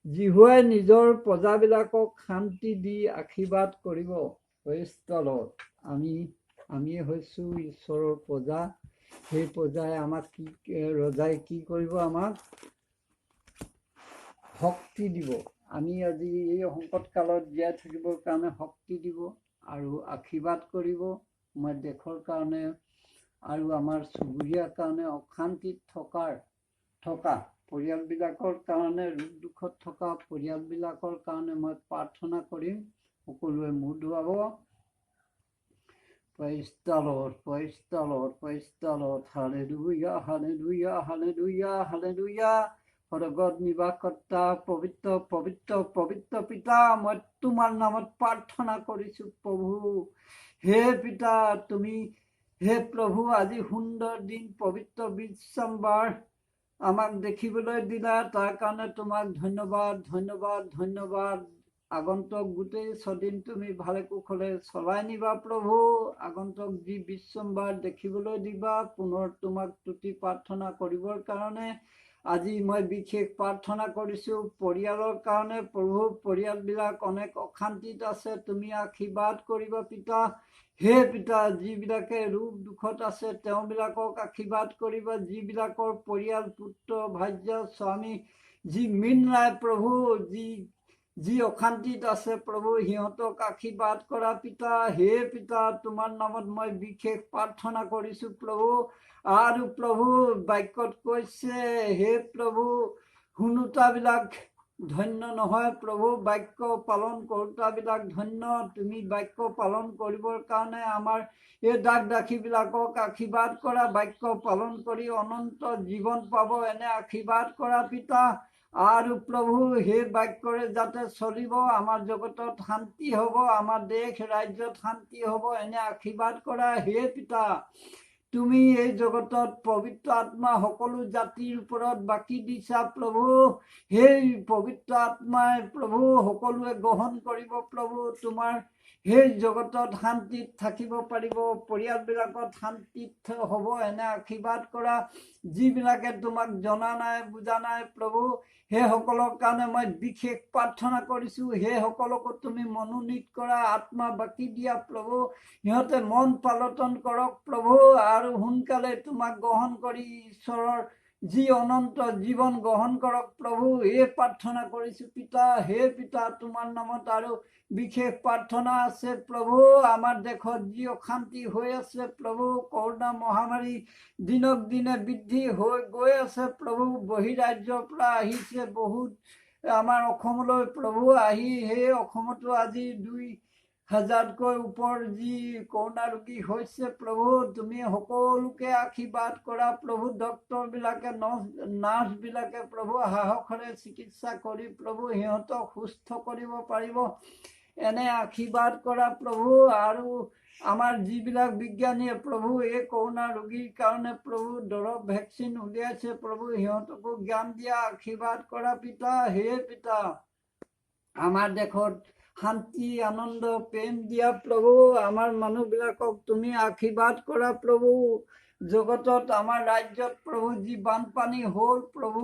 জিহুৱাই নিজৰ প্ৰজাবিলাকক শান্তি দি আশীৰ্বাদ কৰিব। Praise the lord. আমি হৈছোঁ ঈশ্বৰৰ প্ৰজা। সেই প্ৰজাই আমাক ৰজাই কি কৰিব? আমাক শক্তি দিব। আমি আজি এই সংকট কালত জীয়াই থাকিবৰ কাৰণে শক্তি দিব আৰু আশীৰ্বাদ কৰিব। আমাৰ দেশৰ কাৰণে আৰু আমাৰ চুবুৰীয়াৰ কাৰণে, অশান্তিত থকা পৰিয়ালবিলাকৰ কাৰণে, ৰোগ দুখত থকা পৰিয়ালবিলাকৰ কাৰণে মই প্ৰাৰ্থনা কৰিম। সকলোৱে মূৰ ধুৱাব। Praise the Lord, praise the Lord, praise the Lord. Hallelujah, hallelujah, hallelujah, hallelujah. স্বৰ্গত নিবাসকৰ্তা পবিত্ৰ পবিত্ৰ পবিত্ৰ পিতা, মই তোমাৰ নামত প্ৰাৰ্থনা কৰিছোঁ প্ৰভু। হে পিতা, তুমি হে প্ৰভু, আজি সুন্দৰ দিন, পবিত্ৰ বিশ্ৰামবাৰ আমাক দেখিবলৈ দিলা। তাৰ কাৰণে তোমাক ধন্যবাদ, ধন্যবাদ, ধন্যবাদ। আগন্তুক গোটেই ছদিন তুমি ভালে কুশলে চলাই নিবা প্ৰভু। আগন্তুক যি বিশ্ৰামবাৰ দেখিবলৈ দিবা, পুনৰ তোমাক তুতি প্ৰাৰ্থনা কৰিবৰ কাৰণে আজি মই বিশেষ প্ৰাৰ্থনা কৰিছোঁ পৰিয়ালৰ কাৰণে। প্ৰভু, পৰিয়ালবিলাক অনেক অশান্তিত আছে, তুমি আশীৰ্বাদ কৰিবা পিতা। হে পিতা, যিবিলাকে ৰোগ দুখত আছে তেওঁবিলাকক আশীৰ্বাদ কৰিবা। যিবিলাকৰ পৰিয়াল, পুত্ৰ, ভাৰ্য, স্বামী যি মিল নাই প্ৰভু, যি অশান্তিত আছে প্ৰভু, সিহঁতক আশীৰ্বাদ কৰা পিতা। হে পিতা, তোমাৰ নামত মই বিশেষ প্ৰাৰ্থনা কৰিছোঁ প্ৰভু। আৰু প্ৰভু, বাক্যত কৈছে, হে প্ৰভু, শুনোতাবিলাক ধন্য নহয় প্ৰভু, বাক্য পালন কৰোতাবিলাক ধন্য। তুমি বাক্য পালন কৰিবৰ কাৰণে আমাৰ এই দাস দাসীবিলাকক আশীৰ্বাদ কৰা। বাক্য পালন কৰি অনন্ত জীৱন পাব, এনে আশীৰ্বাদ কৰা পিতা। আৰু প্ৰভু, সেই বাক্যৰে যাতে চলিব, আমাৰ জগতত শান্তি হ'ব, আমাৰ দেশ ৰাজ্যত শান্তি হ'ব, এনে আশীৰ্বাদ কৰা। হে পিতা, তুমি এই জগতত পবিত্ৰ আত্মা সকলো জাতিৰ ওপৰত বাকি দিছা প্ৰভু। সেই পবিত্ৰ আত্মাই প্ৰভু সকলোৱে গ্ৰহণ কৰিব প্ৰভু। তোমাৰ সেই জগতত শান্তিত থাকিব পাৰিব, পৰিয়ালবিলাকত শান্তিত হ'ব, এনে আশীৰ্বাদ কৰা। যিবিলাকে তোমাক জনা নাই, বুজা নাই প্ৰভু, সেইসকলৰ কাৰণে মই বিশেষ প্ৰাৰ্থনা কৰিছোঁ। সেইসকলকো তুমি মনোনীত কৰা, আত্মা বাকি দিয়া প্ৰভু। সিহঁতে মন পালটন কৰক প্ৰভু, আৰু সোনকালে তোমাক গ্ৰহণ কৰি ঈশ্বৰৰ যি অনন্ত জীৱন গ্ৰহণ কৰক প্ৰভু। এই প্ৰাৰ্থনা কৰিছোঁ পিতা। হে পিতা, তোমাৰ নামত আৰু বিশেষ প্ৰাৰ্থনা আছে প্ৰভু। আমাৰ দেশত যি অশান্তি হৈ আছে প্ৰভু, কৰোণা মহামাৰী দিনক দিনে বৃদ্ধি হৈ গৈ আছে প্ৰভু। বহিৰাজ্যৰ পৰা আহিছে বহুত আমাৰ অসমলৈ প্ৰভু। আহি সেই অসমতো আজি 2000তকৈ ওপৰ যি কৰোণা ৰোগী হৈছে প্ৰভু, তুমি সকলোকে আশীৰ্বাদ কৰা প্ৰভু। ডক্তৰবিলাকে, নাৰ্ছবিলাকে প্ৰভু সাহসেৰে চিকিৎসা কৰি প্ৰভু সিহঁতক সুস্থ কৰিব পাৰিব, এনে আশীৰ্বাদ কৰা প্ৰভু। আৰু আমাৰ যিবিলাক বিজ্ঞানীয়ে প্ৰভু এই কৰোণা ৰোগীৰ কাৰণে প্ৰভু দৰৱ, ভেকচিন উলিয়াইছে প্ৰভু, সিহঁতকো জ্ঞান দিয়া, আশীৰ্বাদ কৰা পিতা। হে পিতা, আমাৰ দেশত শান্তি, আনন্দ, প্ৰেম দিয়া প্ৰভু। আমাৰ মানুহবিলাকক তুমি আশীৰ্বাদ কৰা প্ৰভু। জগতত আমাৰ ৰাজ্যত প্ৰভু যি বানপানী হ'ল প্ৰভু,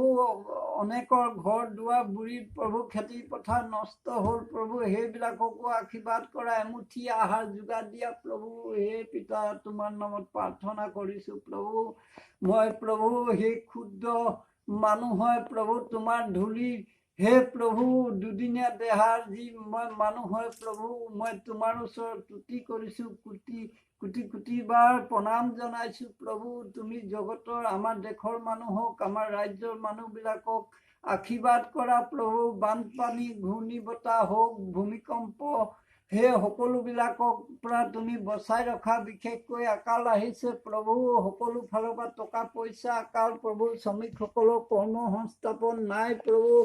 অনেকৰ ঘৰ দুৱাৰ বুৰি প্ৰভু, খেতি পথাৰ নষ্ট হ'ল প্ৰভু, সেইবিলাককো আশীৰ্বাদ কৰা, এমুঠি আহাৰ যোগাৰ দিয়া প্ৰভু। হে পিতা, তোমাৰ নামত প্ৰাৰ্থনা কৰিছোঁ প্ৰভু। মই প্ৰভু সেই ক্ষুদ্ৰ মানুহ হয় প্ৰভু, তোমাৰ ধূলি হে প্ৰভু, দুদিনীয়া দেহাৰ যি মই মানুহ হয় প্ৰভু, মই তোমাৰ ওচৰত তুতি কৰিছোঁ, কোটি কোটি বাৰ প্ৰণাম জনাইছোঁ প্ৰভু। তুমি জগতৰ আমাৰ দেশৰ মানুহক, আমাৰ ৰাজ্যৰ মানুহবিলাকক আশীৰ্বাদ কৰা প্ৰভু। বানপানী, ঘূৰ্ণী বতাহ হওক, ভূমিকম্প, সেই সকলোবিলাকৰ পৰা তুমি বচাই ৰখা। বিশেষকৈ আকাল আহিছে প্ৰভু, সকলো ফালৰ পৰা টকা পইচা আকাল প্ৰভু, শ্ৰমিকসকলৰ কৰ্ম সংস্থাপন নাই প্ৰভু।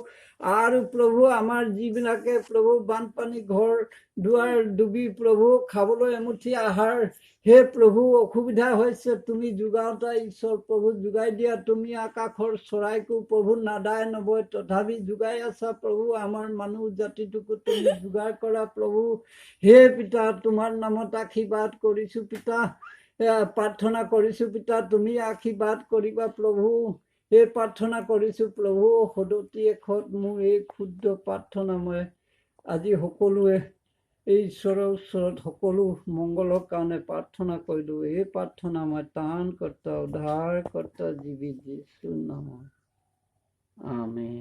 আৰু প্ৰভু, আমাৰ যিবিলাকে প্ৰভু বানপানী, ঘৰ দুৱাৰ ডুবি প্ৰভু, খাবলৈ এমুঠি আহাৰ হে প্ৰভু অসুবিধা হৈছে, তুমি যোগাওঁতা ঈশ্বৰ প্ৰভু, যোগাই দিয়া। তুমি আকাশৰ চৰাইকো প্ৰভু নাদায় নবয়, তথাপি যোগাই আছা প্ৰভু। আমাৰ মানুহ জাতিটোকো তুমি যোগাৰ কৰা প্ৰভু। হে পিতা, তোমাৰ নামত আশীৰ্বাদ কৰিছোঁ পিতা, প্ৰাৰ্থনা কৰিছোঁ পিতা, তুমি আশীৰ্বাদ কৰিবা প্ৰভু। সেই প্ৰাৰ্থনা কৰিছোঁ প্ৰভু। সদতি এখত মোৰ এই ক্ষুদ্ৰ প্ৰাৰ্থনা মই আজি সকলোৱে ঈশ্বৰৰ ওচৰত সকলো মংগলৰ কাৰণে প্ৰাৰ্থনা কৰিলোঁ। এই প্ৰাৰ্থনা মই ত্ৰাণকৰ্তা, উদ্ধাৰকৰ্তা, জীৱিত যীশুৰ নামত, আমেন।